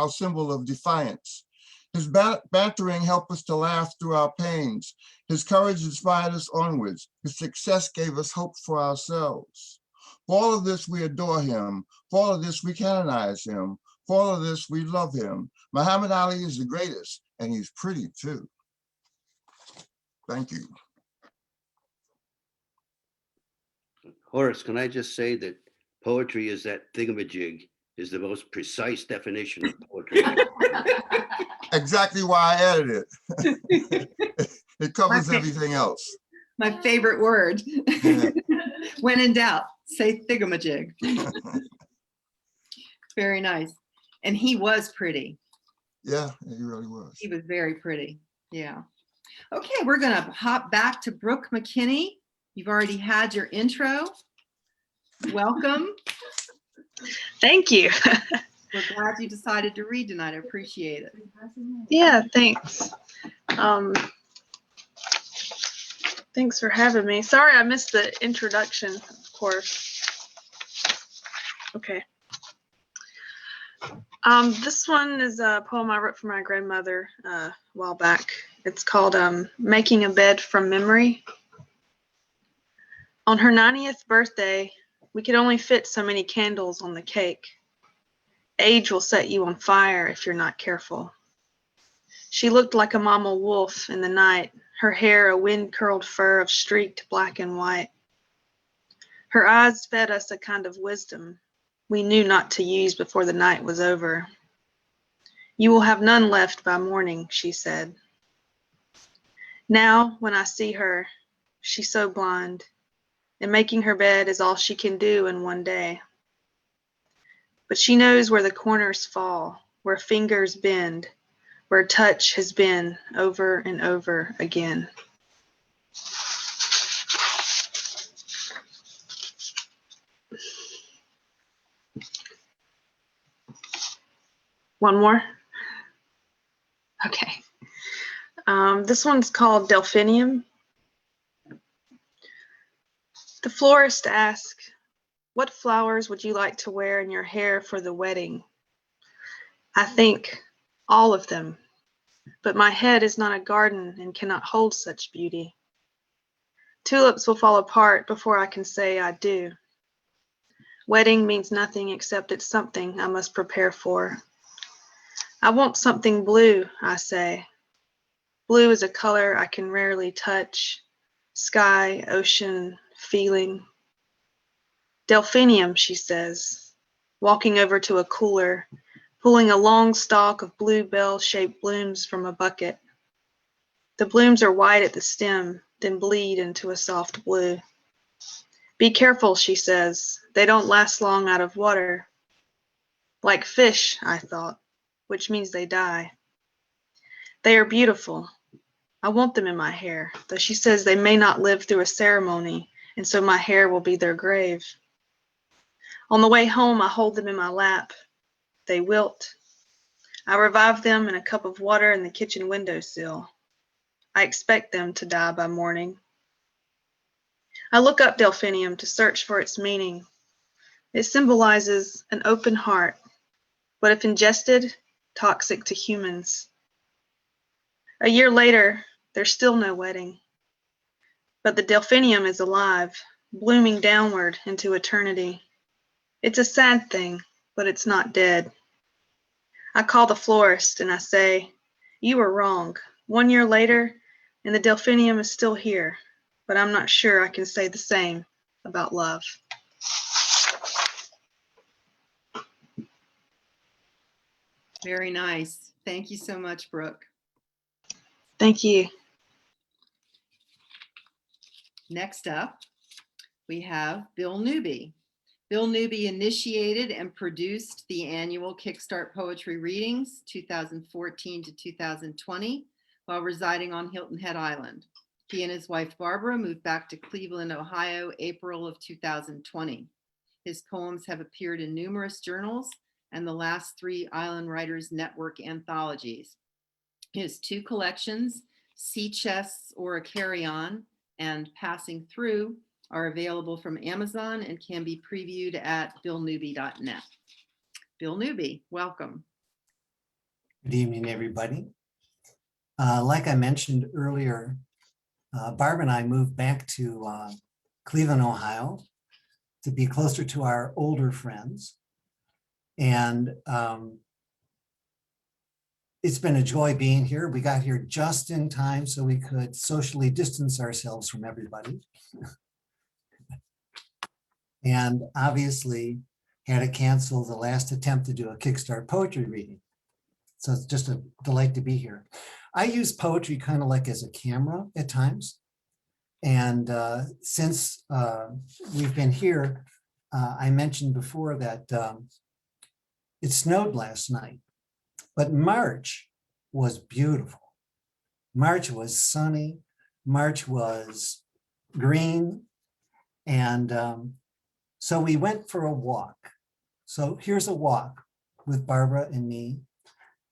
[SPEAKER 10] symbol of defiance. His bantering helped us to laugh through our pains. His courage inspired us onwards. His success gave us hope for ourselves. For all of this, we adore him. For all of this, we canonize him. For all of this, we love him. Muhammad Ali is the greatest, and he's pretty too. Thank you.
[SPEAKER 6] Horace, can I just say that poetry is that thingamajig, is the most precise definition of poetry.
[SPEAKER 10] Exactly why I added it. It covers everything else.
[SPEAKER 1] My favorite word.
[SPEAKER 10] Yeah.
[SPEAKER 1] When in doubt, say thingamajig. Very nice. And he was pretty.
[SPEAKER 10] Yeah, he really was.
[SPEAKER 1] He was very pretty. Yeah. Okay, we're going to hop back to Brooke McKinney. You've already had your intro. Welcome.
[SPEAKER 11] Thank you.
[SPEAKER 1] We're glad you decided to read tonight. I appreciate it.
[SPEAKER 11] Yeah, thanks. Thanks for having me. Sorry I missed the introduction, of course. Okay. This one is a poem I wrote for my grandmother a while back. It's called Making a Bed from Memory. On her 90th birthday, we could only fit so many candles on the cake. Age will set you on fire if you're not careful. She looked like a mama wolf in the night, her hair a wind-curled fur of streaked black and white. Her eyes fed us a kind of wisdom we knew not to use before the night was over. You will have none left by morning, she said. Now, when I see her, she's so blind, and making her bed is all she can do in one day. But she knows where the corners fall, where fingers bend, where touch has been over and over again. One more? Okay. This one's called Delphinium. The florist asked, "What flowers would you like to wear in your hair for the wedding?" I think all of them, but my head is not a garden and cannot hold such beauty. Tulips will fall apart before I can say I do. Wedding means nothing except it's something I must prepare for. I want something blue, I say. Blue is a color I can rarely touch. Sky, ocean, feeling. Delphinium, she says, walking over to a cooler, pulling a long stalk of blue bell-shaped blooms from a bucket. The blooms are white at the stem, then bleed into a soft blue. Be careful, she says. They don't last long out of water. Like fish, I thought, which means they die. They are beautiful. I want them in my hair, though she says they may not live through a ceremony, and so my hair will be their grave. On the way home, I hold them in my lap. They wilt. I revive them in a cup of water in the kitchen windowsill. I expect them to die by morning. I look up delphinium to search for its meaning. It symbolizes an open heart, but if ingested, toxic to humans. A year later, there's still no wedding. But the delphinium is alive, blooming downward into eternity. It's a sad thing, but it's not dead. I call the florist and I say, you were wrong. 1 year later, and the delphinium is still here, but I'm not sure I can say the same about love.
[SPEAKER 1] Very nice. Thank you so much, Brooke.
[SPEAKER 11] Thank you.
[SPEAKER 1] Next up, we have Bill Newby. Bill Newby initiated and produced the annual Kickstart Poetry Readings 2014 to 2020 while residing on Hilton Head Island. He and his wife Barbara moved back to Cleveland, Ohio, April of 2020. His poems have appeared in numerous journals and the last 3 Island Writers Network anthologies. His 2 collections, Sea Chests or a Carry-On and Passing Through, are available from Amazon and can be previewed at billnewby.net. Bill Newby, welcome.
[SPEAKER 2] Good evening, everybody. Like I mentioned earlier, Barbara and I moved back to Cleveland, Ohio to be closer to our older friends. And it's been a joy being here. We got here just in time so we could socially distance ourselves from everybody. And obviously had to cancel the last attempt to do a Kickstart poetry reading. So it's just a delight to be here. I use poetry kind of like as a camera at times. And since we've been here, I mentioned before that it snowed last night, but March was beautiful. March was sunny. March was green. And so we went for a walk. So here's a walk with Barbara and me.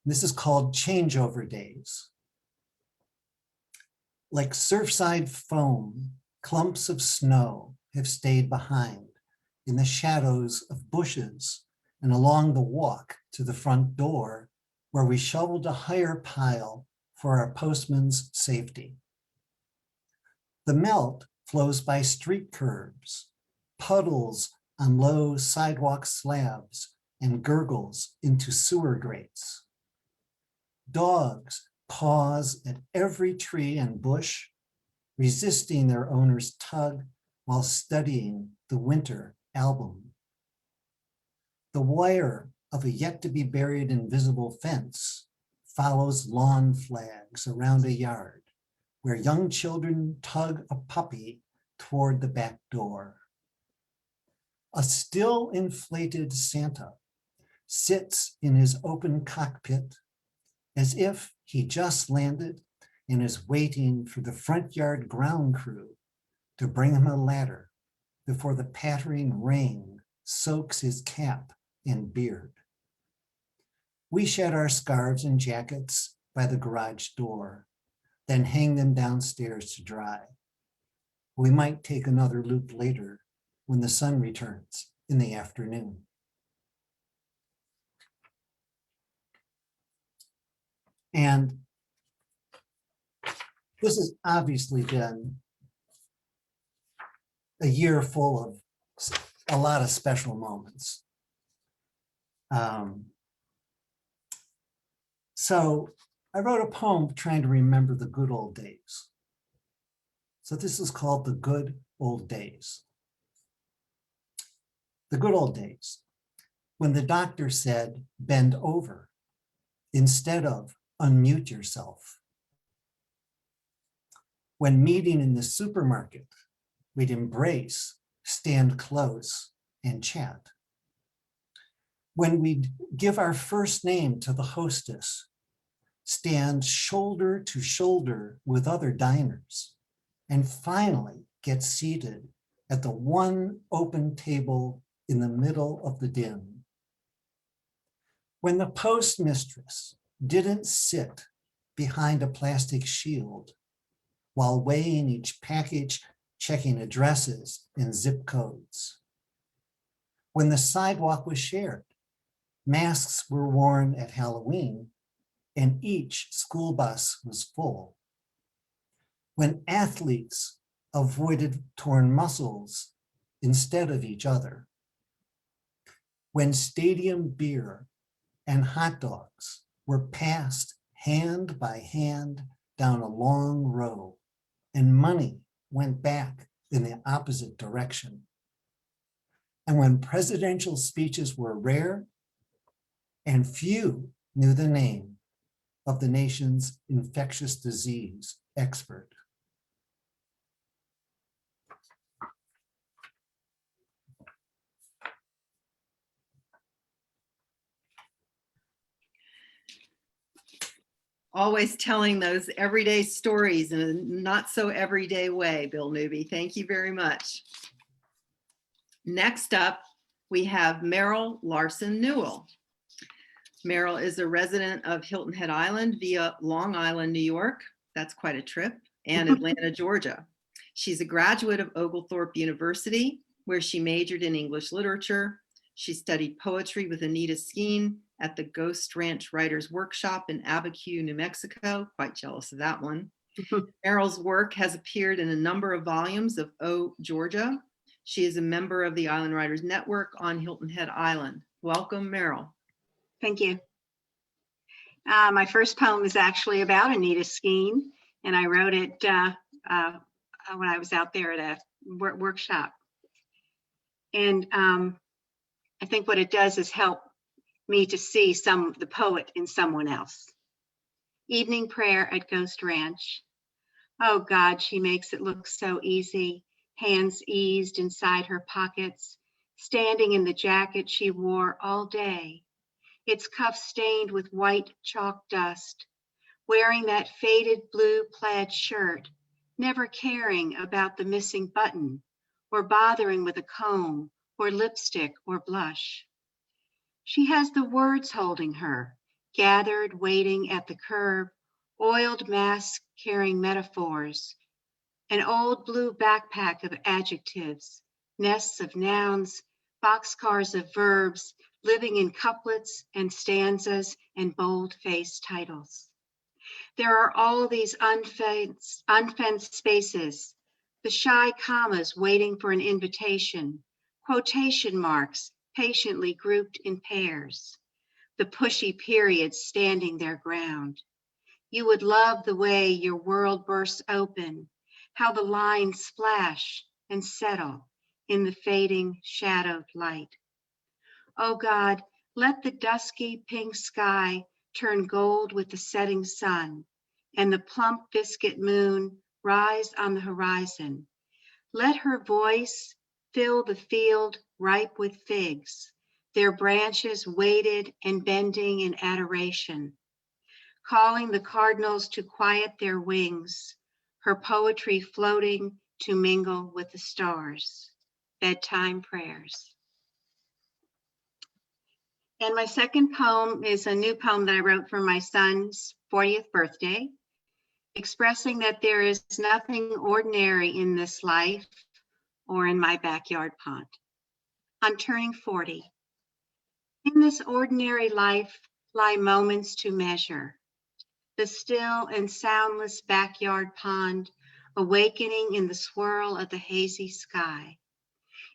[SPEAKER 2] This is called Changeover Days. Like surfside foam, clumps of snow have stayed behind in the shadows of bushes and along the walk to the front door where we shoveled a higher pile for our postman's safety. The melt flows by street curbs, puddles on low sidewalk slabs, and gurgles into sewer grates. Dogs pause at every tree and bush, resisting their owner's tug while studying the winter album. The wire of a yet-to-be-buried invisible fence follows lawn flags around a yard where young children tug a puppy toward the back door. A still inflated Santa sits in his open cockpit as if he just landed and is waiting for the front yard ground crew to bring him a ladder before the pattering rain soaks his cap and beard. We shed our scarves and jackets by the garage door, then hang them downstairs to dry. We might take another loop later when the sun returns in the afternoon. And this has obviously been a year full of a lot of special moments. So I wrote a poem trying to remember the good old days. So this is called The Good Old Days. The good old days, when the doctor said, bend over, instead of unmute yourself. When meeting in the supermarket, we'd embrace, stand close, and chat. When we'd give our first name to the hostess, stand shoulder to shoulder with other diners, and finally get seated at the one open table in the middle of the din. When the postmistress didn't sit behind a plastic shield while weighing each package, checking addresses and zip codes. When the sidewalk was shared, masks were worn at Halloween, and each school bus was full. When athletes avoided torn muscles instead of each other. When stadium beer and hot dogs were passed hand by hand down a long row, and money went back in the opposite direction. And when presidential speeches were rare, and few knew the name of the nation's infectious disease expert.
[SPEAKER 1] Always telling those everyday stories in a not so everyday way, Bill Newby. Thank you very much. Next up, we have Meryl Larson Newell. Meryl is a resident of Hilton Head Island via Long Island, New York. That's quite a trip, and Atlanta, Georgia. She's a graduate of Oglethorpe University, where she majored in English literature. She studied poetry with Anita Skeen at the Ghost Ranch Writers Workshop in Abiquiu, New Mexico. Quite jealous of that one. Meryl's work has appeared in a number of volumes of O, Georgia. She is a member of the Island Writers Network on Hilton Head Island. Welcome, Meryl.
[SPEAKER 12] Thank you. My first poem is actually about Anita Skeen, and I wrote it when I was out there at a workshop. And I think what it does is help me to see the poet in someone else. Evening prayer at Ghost Ranch. Oh God, she makes it look so easy. Hands eased inside her pockets, standing in the jacket she wore all day. Its cuffs stained with white chalk dust, wearing that faded blue plaid shirt, never caring about the missing button or bothering with a comb or lipstick or blush. She has the words holding her, gathered, waiting at the curb, oiled mask carrying metaphors, an old blue backpack of adjectives, nests of nouns, boxcars of verbs, living in couplets and stanzas and bold-faced titles. There are all these unfenced spaces, the shy commas waiting for an invitation, quotation marks patiently grouped in pairs, the pushy periods standing their ground. You would love the way your world bursts open, how the lines splash and settle in the fading shadowed light. Oh God, let the dusky pink sky turn gold with the setting sun, and the plump biscuit moon rise on the horizon. Let her voice fill the field ripe with figs, their branches weighted and bending in adoration, calling the cardinals to quiet their wings, her poetry floating to mingle with the stars. Bedtime prayers. And my second poem is a new poem that I wrote for my son's 40th birthday, expressing that there is nothing ordinary in this life or in my backyard pond. I'm turning 40. In this ordinary life lie moments to measure. The still and soundless backyard pond, awakening in the swirl of the hazy sky.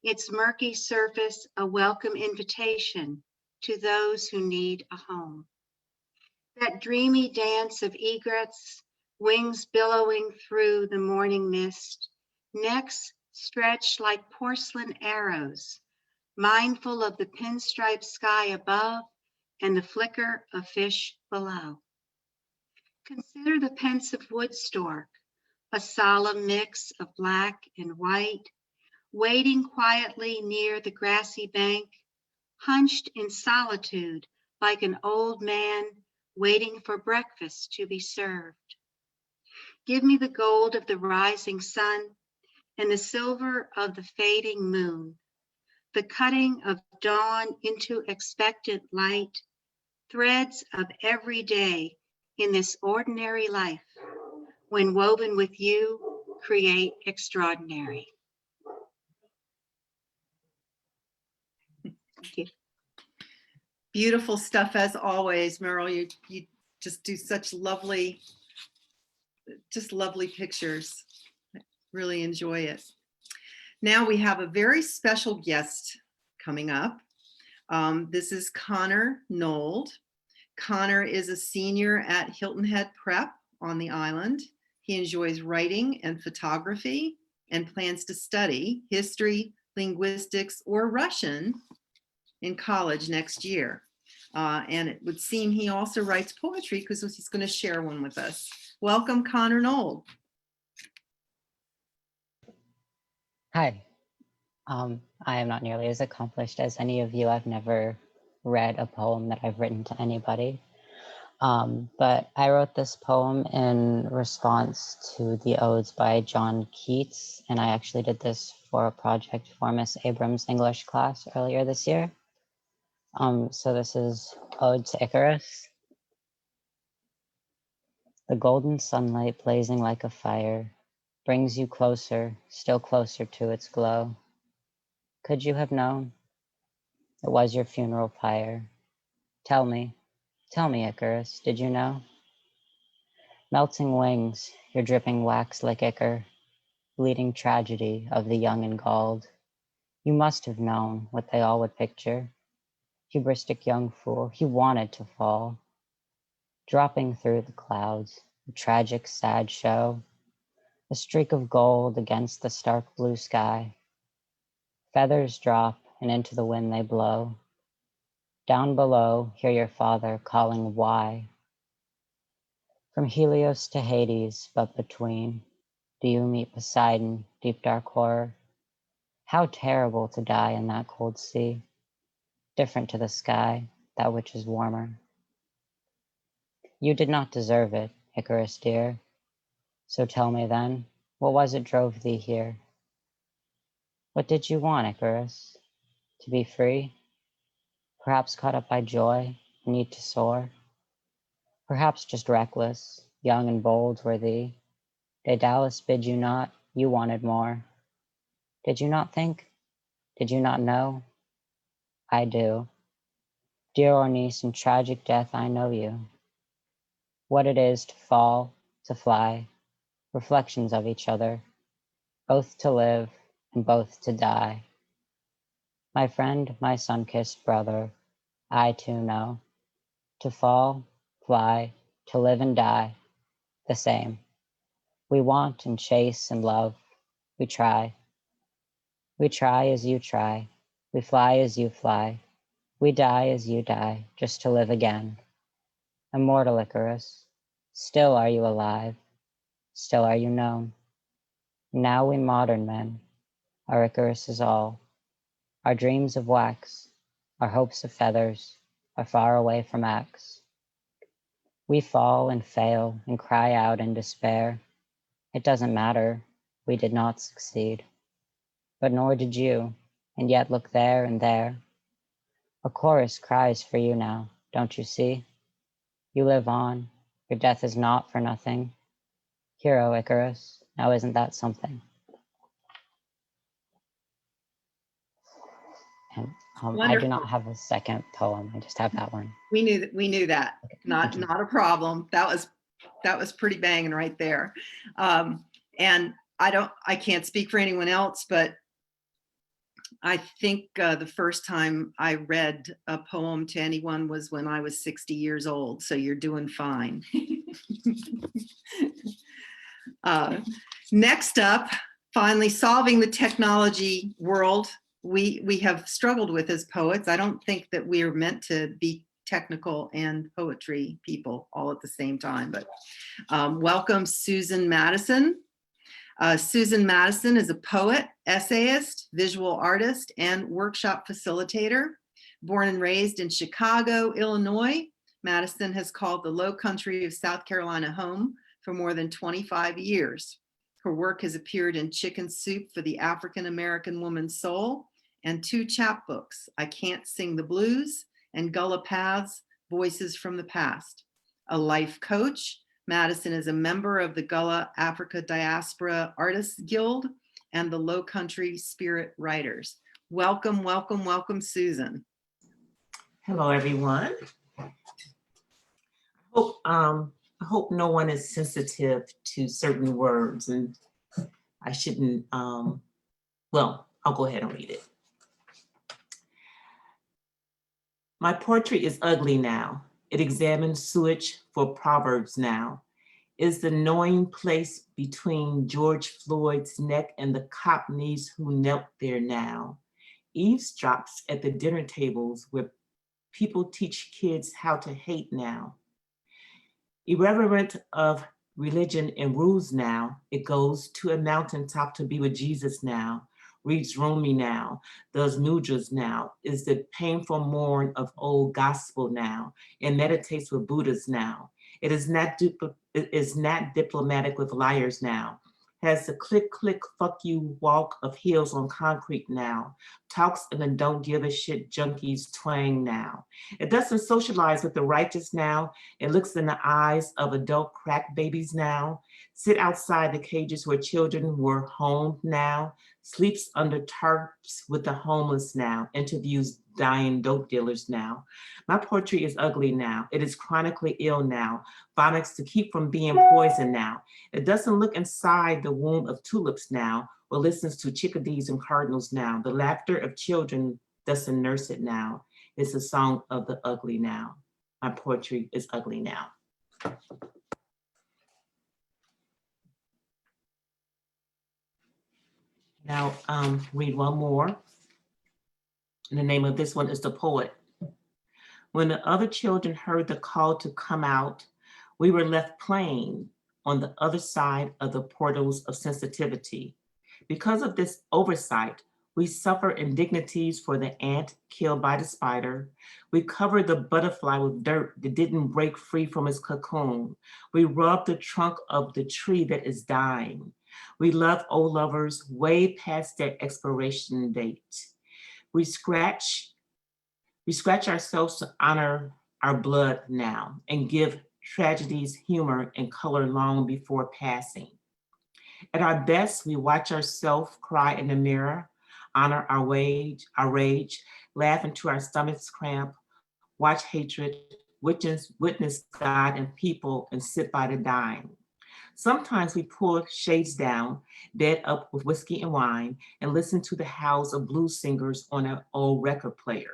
[SPEAKER 12] Its murky surface, a welcome invitation to those who need a home. That dreamy dance of egrets, wings billowing through the morning mist, necks stretched like porcelain arrows, mindful of the pinstripe sky above and the flicker of fish below. Consider the pensive wood stork, a solemn mix of black and white, waiting quietly near the grassy bank, hunched in solitude like an old man waiting for breakfast to be served. Give me the gold of the rising sun and the silver of the fading moon, the cutting of dawn into expected light, threads of every day in this ordinary life, when woven with you, create extraordinary. Thank you.
[SPEAKER 1] Beautiful stuff as always, Meryl. You just do such lovely pictures. I really enjoy it. Now we have a very special guest coming up. This is Connor Nold. Connor is a senior at Hilton Head Prep on the island. He enjoys writing and photography and plans to study history, linguistics, or Russian in college next year. And it would seem he also writes poetry because he's going to share one with us. Welcome, Connor Nold.
[SPEAKER 13] Hi. I am not nearly as accomplished as any of you. I've never read a poem that I've written to anybody. But I wrote this poem in response to the odes by John Keats, and I actually did this for a project for Miss Abrams' English class earlier this year. So this is Ode to Icarus. The golden sunlight blazing like a fire brings you closer, still closer to its glow. Could you have known it was your funeral pyre? Tell me, Icarus, did you know? Melting wings, your dripping wax like ichor, bleeding tragedy of the young and galled. You must have known what they all would picture. Hubristic young fool, he wanted to fall. Dropping through the clouds, a tragic, sad show, a streak of gold against the stark blue sky. Feathers drop and into the wind they blow. Down below, hear your father calling why. From Helios to Hades, but between, do you meet Poseidon, deep dark horror? How terrible to die in that cold sea, different to the sky, that which is warmer. You did not deserve it, Icarus dear. So tell me then, what was it drove thee here? What did you want, Icarus? To be free? Perhaps caught up by joy, need to soar? Perhaps just reckless, young and bold were thee. Daedalus bid you not, you wanted more. Did you not think? Did you not know? I do. Dear Ornice, in tragic death I know you. What it is to fall, to fly, reflections of each other, both to live and both to die. My friend, my sun-kissed brother, I too know. To fall, fly, to live and die, the same. We want and chase and love, we try. We try as you try, we fly as you fly, we die as you die, just to live again. Immortal Icarus, still are you alive, still are you known. Now we modern men, our Icarus is all. Our dreams of wax, our hopes of feathers, are far away from axe. We fall and fail and cry out in despair. It doesn't matter, we did not succeed. But nor did you, and yet look there and there. A chorus cries for you now, don't you see? You live on, your death is not for nothing. Hero Icarus, now isn't that something? And I do not
[SPEAKER 1] Wonderful.
[SPEAKER 13] have a second poem, I just have that one.
[SPEAKER 1] We knew that. Not
[SPEAKER 13] thank you.
[SPEAKER 1] not a problem. That was pretty banging right there. And I can't speak for anyone else, but I think the first time I read a poem to anyone was when I was 60 years old. So you're doing fine. Next up, finally solving the technology world we have struggled with as poets. I don't think that we are meant to be technical and poetry people all at the same time, but welcome Susan Madison. Susan Madison is a poet, essayist, visual artist, and workshop facilitator. Born and raised in Chicago, Illinois, Madison has called the Low Country of South Carolina home for more than 25 years. Her work has appeared in Chicken Soup for the African American Woman's Soul and 2 chapbooks, I Can't Sing the Blues and Gullah Paths, Voices from the Past. A life coach, Madison is a member of the Gullah Africa Diaspora Artists Guild and the Low Country Spirit Writers. Welcome, welcome, welcome, Susan.
[SPEAKER 14] Hello, everyone. I hope no one is sensitive to certain words, and I shouldn't, well, I'll go ahead and read it. My poetry is ugly now. It examines sewage for proverbs now. Is the knowing place between George Floyd's neck and the cop knees who knelt there now. Eavesdrops at the dinner tables where people teach kids how to hate now. Irreverent of religion and rules now, it goes to a mountaintop to be with Jesus now, reads Rumi now, does mudras now, is the painful mourn of old gospel now, and meditates with Buddhas now. It is not diplomatic with liars now, has the click, click, fuck you walk of heels on concrete now, talks in the don't give a shit junkies twang now. It doesn't socialize with the righteous now. It looks in the eyes of adult crack babies now, sit outside the cages where children were homed now, sleeps under tarps with the homeless now, interviews dying dope dealers now. My poetry is ugly now. It is chronically ill now, vomits to keep from being poisoned now. It doesn't look inside the womb of tulips now, or listens to chickadees and cardinals now. The laughter of children doesn't nurse it now. It's a song of the ugly now. My poetry is ugly now. Now, read one more. And the name of this one is The Poet. When the other children heard the call to come out, we were left playing on the other side of the portals of sensitivity. Because of this oversight, we suffer indignities for the ant killed by the spider. We cover the butterfly with dirt that didn't break free from its cocoon. We rub the trunk of the tree that is dying. We love old lovers way past their expiration date. We scratch ourselves to honor our blood now and give tragedies humor and color long before passing. At our best, we watch ourselves cry in the mirror, honor our rage, laugh into our stomachs cramp, watch hatred, witness God and people, and sit by the dying. Sometimes we pull shades down, bed up with whiskey and wine, and listen to the howls of blues singers on an old record player.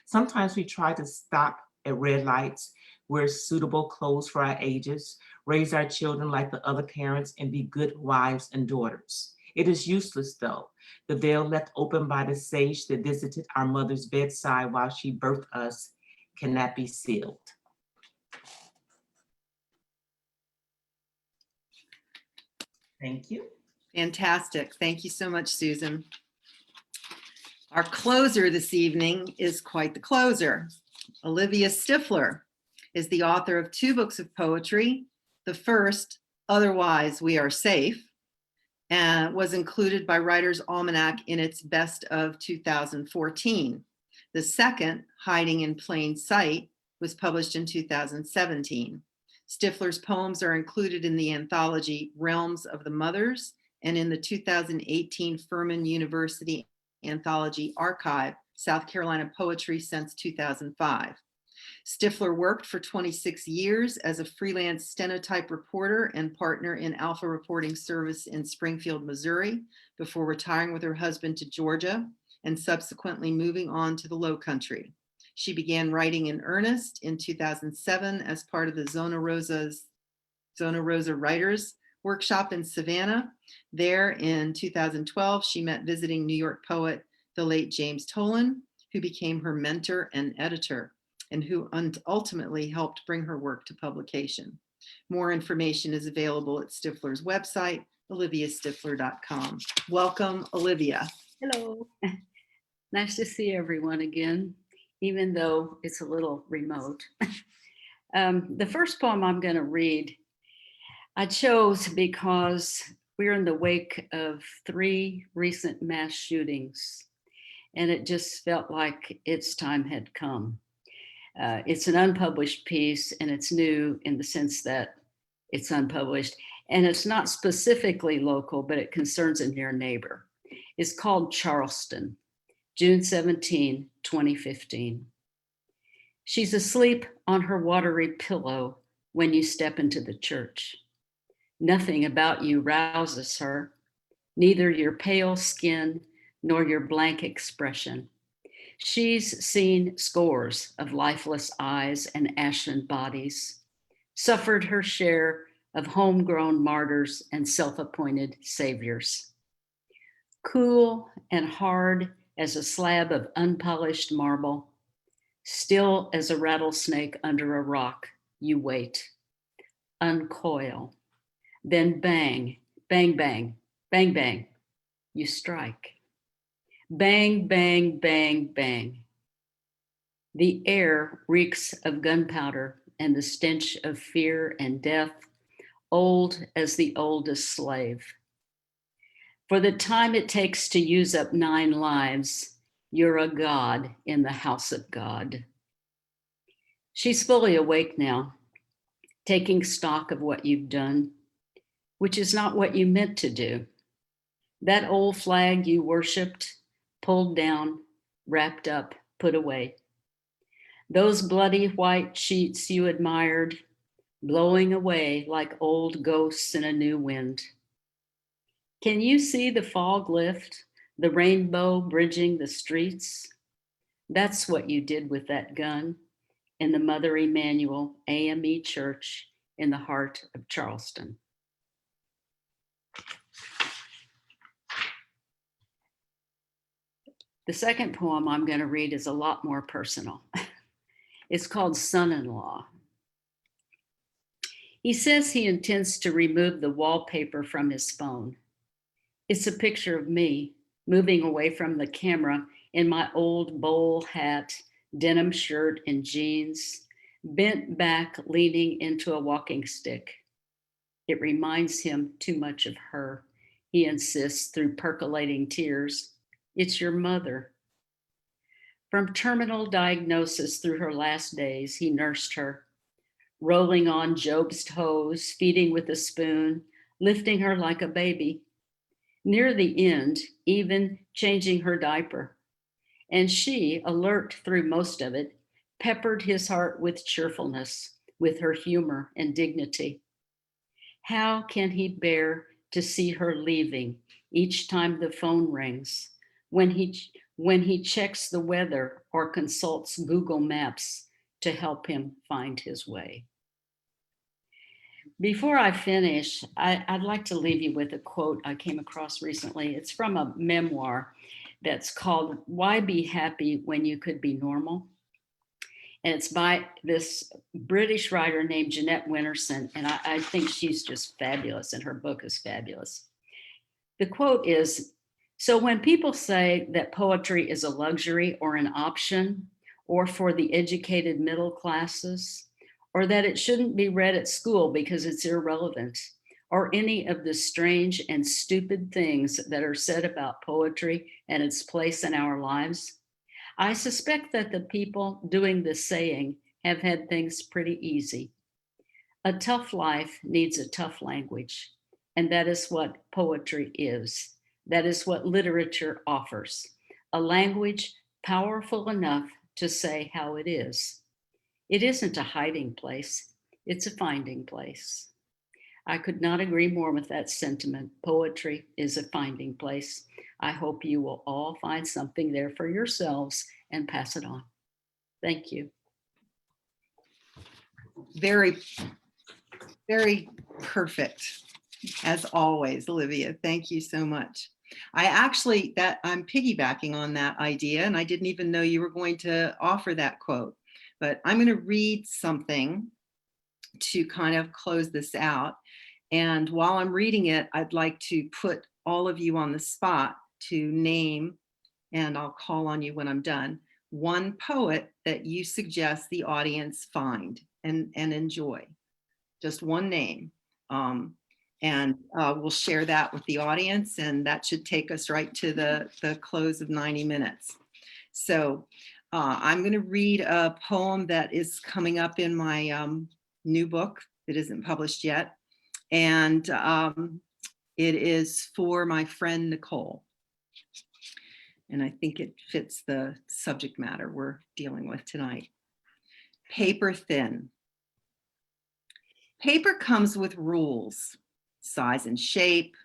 [SPEAKER 14] Sometimes we try to stop at red lights, wear suitable clothes for our ages, raise our children like the other parents, and be good wives and daughters. It is useless though. The veil left open by the sage that visited our mother's bedside while she birthed us cannot be sealed. Thank you.
[SPEAKER 1] Fantastic. Thank you so much, Susan. Our closer this evening is quite the closer. Olivia Stiffler is the author of 2 books of poetry. The first, Otherwise We Are Safe, was included by Writer's Almanac in its Best of 2014. The second, Hiding in Plain Sight, was published in 2017. Stiffler's poems are included in the anthology Realms of the Mothers and in the 2018 Furman University Anthology Archive, South Carolina Poetry since 2005. Stiffler worked for 26 years as a freelance stenotype reporter and partner in Alpha Reporting Service in Springfield, Missouri, before retiring with her husband to Georgia and subsequently moving on to the Low Country. She began writing in earnest in 2007 as part of the Zona Rosa Writers Workshop in Savannah. There in 2012, she met visiting New York poet, the late James Tolan, who became her mentor and editor, and who ultimately helped bring her work to publication. More information is available at Stiffler's website, oliviastifler.com. Welcome, Olivia.
[SPEAKER 15] Hello. Nice to see everyone again, even though it's a little remote. The first poem I'm going to read, I chose because we're in the wake of 3 recent mass shootings. and it just felt like its time had come. It's an unpublished piece, and it's new in the sense that it's unpublished, and it's not specifically local, but it concerns a near neighbor. It's called Charleston, June 17, 2015. She's asleep on her watery pillow when you step into the church. Nothing about you rouses her, neither your pale skin nor your blank expression. She's seen scores of lifeless eyes and ashen bodies, suffered her share of homegrown martyrs and self-appointed saviors. Cool and hard as a slab of unpolished marble, still as a rattlesnake under a rock, you wait, uncoil, then bang, bang, bang, bang, bang, you strike. Bang, bang, bang, bang. The air reeks of gunpowder and the stench of fear and death, old as the oldest slave. For the time it takes to use up 9 lives, you're a god in the house of God. She's fully awake now, taking stock of what you've done, which is not what you meant to do. That old flag you worshiped, pulled down, wrapped up, put away. Those bloody white sheets you admired, blowing away like old ghosts in a new wind. Can you see the fog lift, the rainbow bridging the streets? That's what you did with that gun in the Mother Emanuel AME Church in the heart of Charleston. The second poem I'm going to read is a lot more personal. It's called Son-in-Law. He says he intends to remove the wallpaper from his phone. It's a picture of me moving away from the camera in my old bowl hat, denim shirt and jeans, bent back, leaning into a walking stick. It reminds him too much of her, he insists through percolating tears. It's your mother. From terminal diagnosis through her last days, he nursed her, rolling on Job's toes, feeding with a spoon, lifting her like a baby. Near the end, even changing her diaper. And she, alert through most of it, peppered his heart with cheerfulness, with her humor and dignity. How can he bear to see her leaving each time the phone rings, when he checks the weather or consults Google Maps to help him find his way? Before I finish, I'd like to leave you with a quote I came across recently. It's from a memoir that's called Why Be Happy When You Could Be Normal? And it's by this British writer named Jeanette Winterson, and I think she's just fabulous, and her book is fabulous. The quote is, so when people say that poetry is a luxury or an option, or for the educated middle classes, or that it shouldn't be read at school because it's irrelevant, or any of the strange and stupid things that are said about poetry and its place in our lives, I suspect that the people doing the saying have had things pretty easy. A tough life needs a tough language, and that is what poetry is. That is what literature offers, a language powerful enough to say how it is. It isn't a hiding place, it's a finding place. I could not agree more with that sentiment. Poetry is a finding place. I hope you will all find something there for yourselves and pass it on. Thank you.
[SPEAKER 1] Very, very perfect, as always, Olivia. Thank you so much. I'm piggybacking on that idea, and I didn't even know you were going to offer that quote, but I'm going to read something to kind of close this out. And while I'm reading it, I'd like to put all of you on the spot to name, and I'll call on you when I'm done, one poet that you suggest the audience find and enjoy. Just one name. We'll share that with the audience, and that should take us right to the close of 90 minutes. So I'm going to read a poem that is coming up in my new book that isn't published yet. And it is for my friend Nicole. And I think it fits the subject matter we're dealing with tonight. Paper thin. Paper comes with rules, size and shape,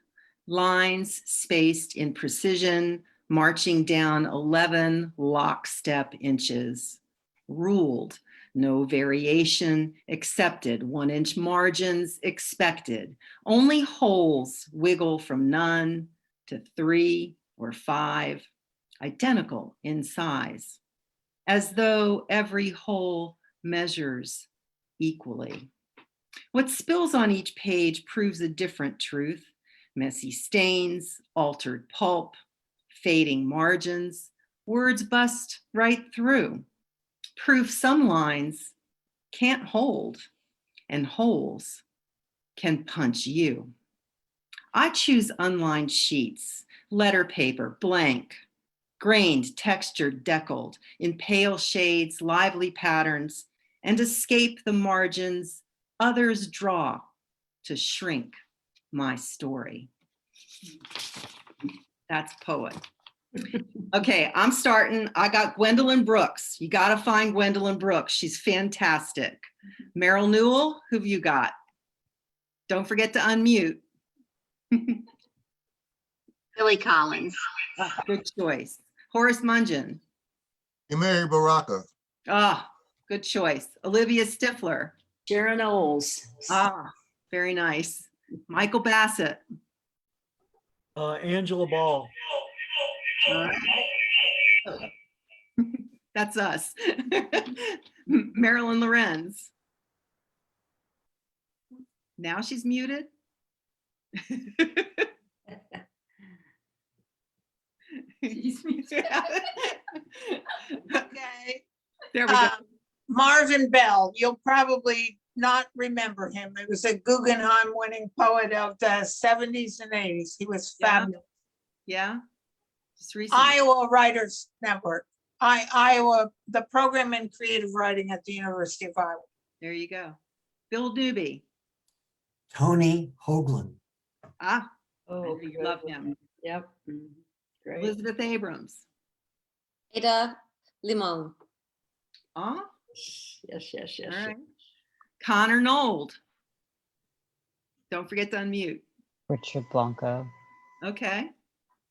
[SPEAKER 1] lines spaced in precision, marching down 11 lockstep inches. Ruled, no variation accepted, 1-inch margins expected. Only holes wiggle from none to 3 or 5, identical in size, as though every hole measures equally. What spills on each page proves a different truth. Messy stains, altered pulp, fading margins, words bust right through. Proof some lines can't hold, and holes can punch you. I choose unlined sheets, letter paper, blank, grained, textured, deckled, in pale shades, lively patterns, and escape the margins others draw to shrink my story. That's poet. Okay, I'm starting. I got Gwendolyn Brooks. You got to find Gwendolyn Brooks. She's fantastic. Meryl Newell, who've you got? Don't forget to unmute.
[SPEAKER 12] Billy Collins.
[SPEAKER 1] Good choice. Horace Mungin.
[SPEAKER 10] Mary Baraka.
[SPEAKER 1] Good choice. Olivia Stiffler.
[SPEAKER 15] Sharon Olds.
[SPEAKER 1] Very nice. Michael Bassett.
[SPEAKER 4] Angela Ball.
[SPEAKER 1] All right. That's us. Marilyn Lorenz. Now she's muted.
[SPEAKER 8] Okay.
[SPEAKER 1] There we go.
[SPEAKER 8] Marvin Bell, you'll probably not remember him. He was a Guggenheim winning poet of the 70s and 80s. He was fabulous.
[SPEAKER 1] Yeah. Just recently.
[SPEAKER 8] Iowa Writers Network. Iowa, the program in creative writing at the University of Iowa.
[SPEAKER 1] There you go. Bill Newby.
[SPEAKER 2] Tony Hoagland.
[SPEAKER 15] Oh,
[SPEAKER 1] you love him.
[SPEAKER 15] Yep. Great.
[SPEAKER 1] Elizabeth Abrams.
[SPEAKER 3] Ada Limon.
[SPEAKER 15] Yes.
[SPEAKER 1] All right. Connor Nold. Don't forget to unmute.
[SPEAKER 13] Richard Blanco.
[SPEAKER 1] Okay.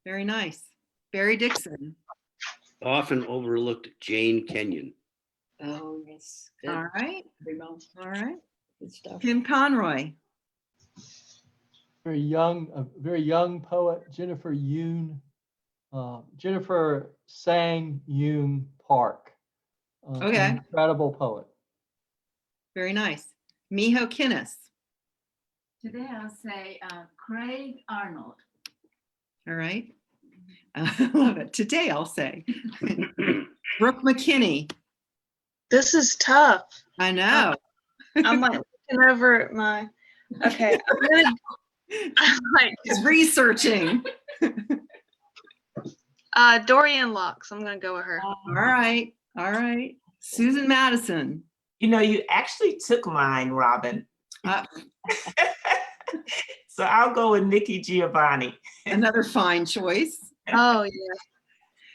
[SPEAKER 1] Very nice. Barry Dickson.
[SPEAKER 6] Often overlooked Jane Kenyon.
[SPEAKER 15] Oh, yes. Good.
[SPEAKER 1] All right. All right.
[SPEAKER 15] Good stuff.
[SPEAKER 1] Tim Conroy.
[SPEAKER 5] A very young poet, Jennifer Yoon. Jennifer Sang Yoon Park.
[SPEAKER 1] Okay.
[SPEAKER 5] An incredible poet.
[SPEAKER 1] Very nice. Miho Kinnas.
[SPEAKER 7] Today I'll say Craig Arnold.
[SPEAKER 1] All right. I love it. Today I'll say Brooke McKinney.
[SPEAKER 11] This is tough.
[SPEAKER 1] I know.
[SPEAKER 11] I'm like looking over at my, okay. I'm like,
[SPEAKER 1] He's researching.
[SPEAKER 11] Dorian Locks. I'm gonna go with her.
[SPEAKER 1] All right. All right. Susan Madison.
[SPEAKER 14] You know, you actually took mine, Robin. So I'll go with Nikki Giovanni.
[SPEAKER 1] Another fine choice.
[SPEAKER 11] Oh, yeah.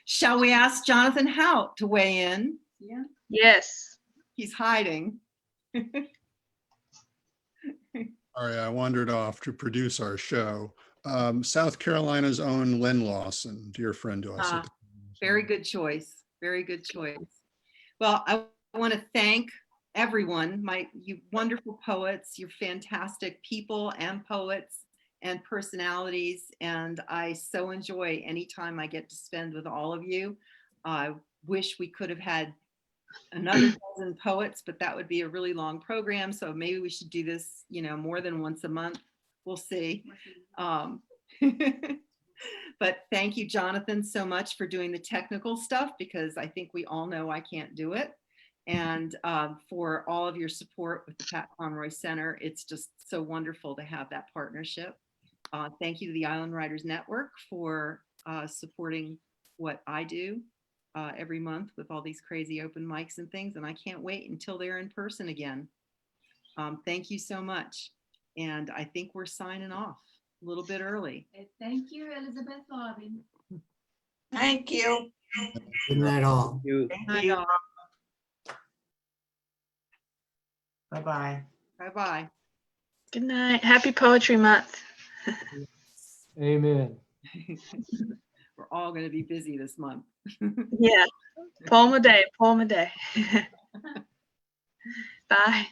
[SPEAKER 1] Shall we ask Jonathan Hout to weigh in?
[SPEAKER 7] Yeah.
[SPEAKER 11] Yes.
[SPEAKER 1] He's hiding.
[SPEAKER 9] Sorry, I wandered off to produce our show. South Carolina's own Len Lawson, dear friend to us.
[SPEAKER 1] Very good choice. Very good choice. Well, I want to thank everyone, you wonderful poets, you're fantastic people and poets and personalities. And I so enjoy any time I get to spend with all of you. I wish we could have had another dozen poets, but that would be a really long program. So maybe we should do this, more than once a month. We'll see. But thank you, Jonathan, so much for doing the technical stuff, because I think we all know I can't do it. And for all of your support with the Pat Conroy Center. It's just so wonderful to have that partnership. Thank you to the Island Writers Network for supporting what I do. every month with all these crazy open mics and things, and I can't wait until they're in person again. Thank you so much. And I think we're signing off a little bit early.
[SPEAKER 7] Thank you, Elizabeth Robin.
[SPEAKER 8] Thank you.
[SPEAKER 2] Good night all.
[SPEAKER 6] You.
[SPEAKER 14] Thank you. Bye-bye.
[SPEAKER 1] Bye-bye.
[SPEAKER 11] Good night. Happy Poetry Month.
[SPEAKER 5] Amen.
[SPEAKER 1] We're all going to be busy this month.
[SPEAKER 11] Yeah. Poem a day, poem a day. Bye.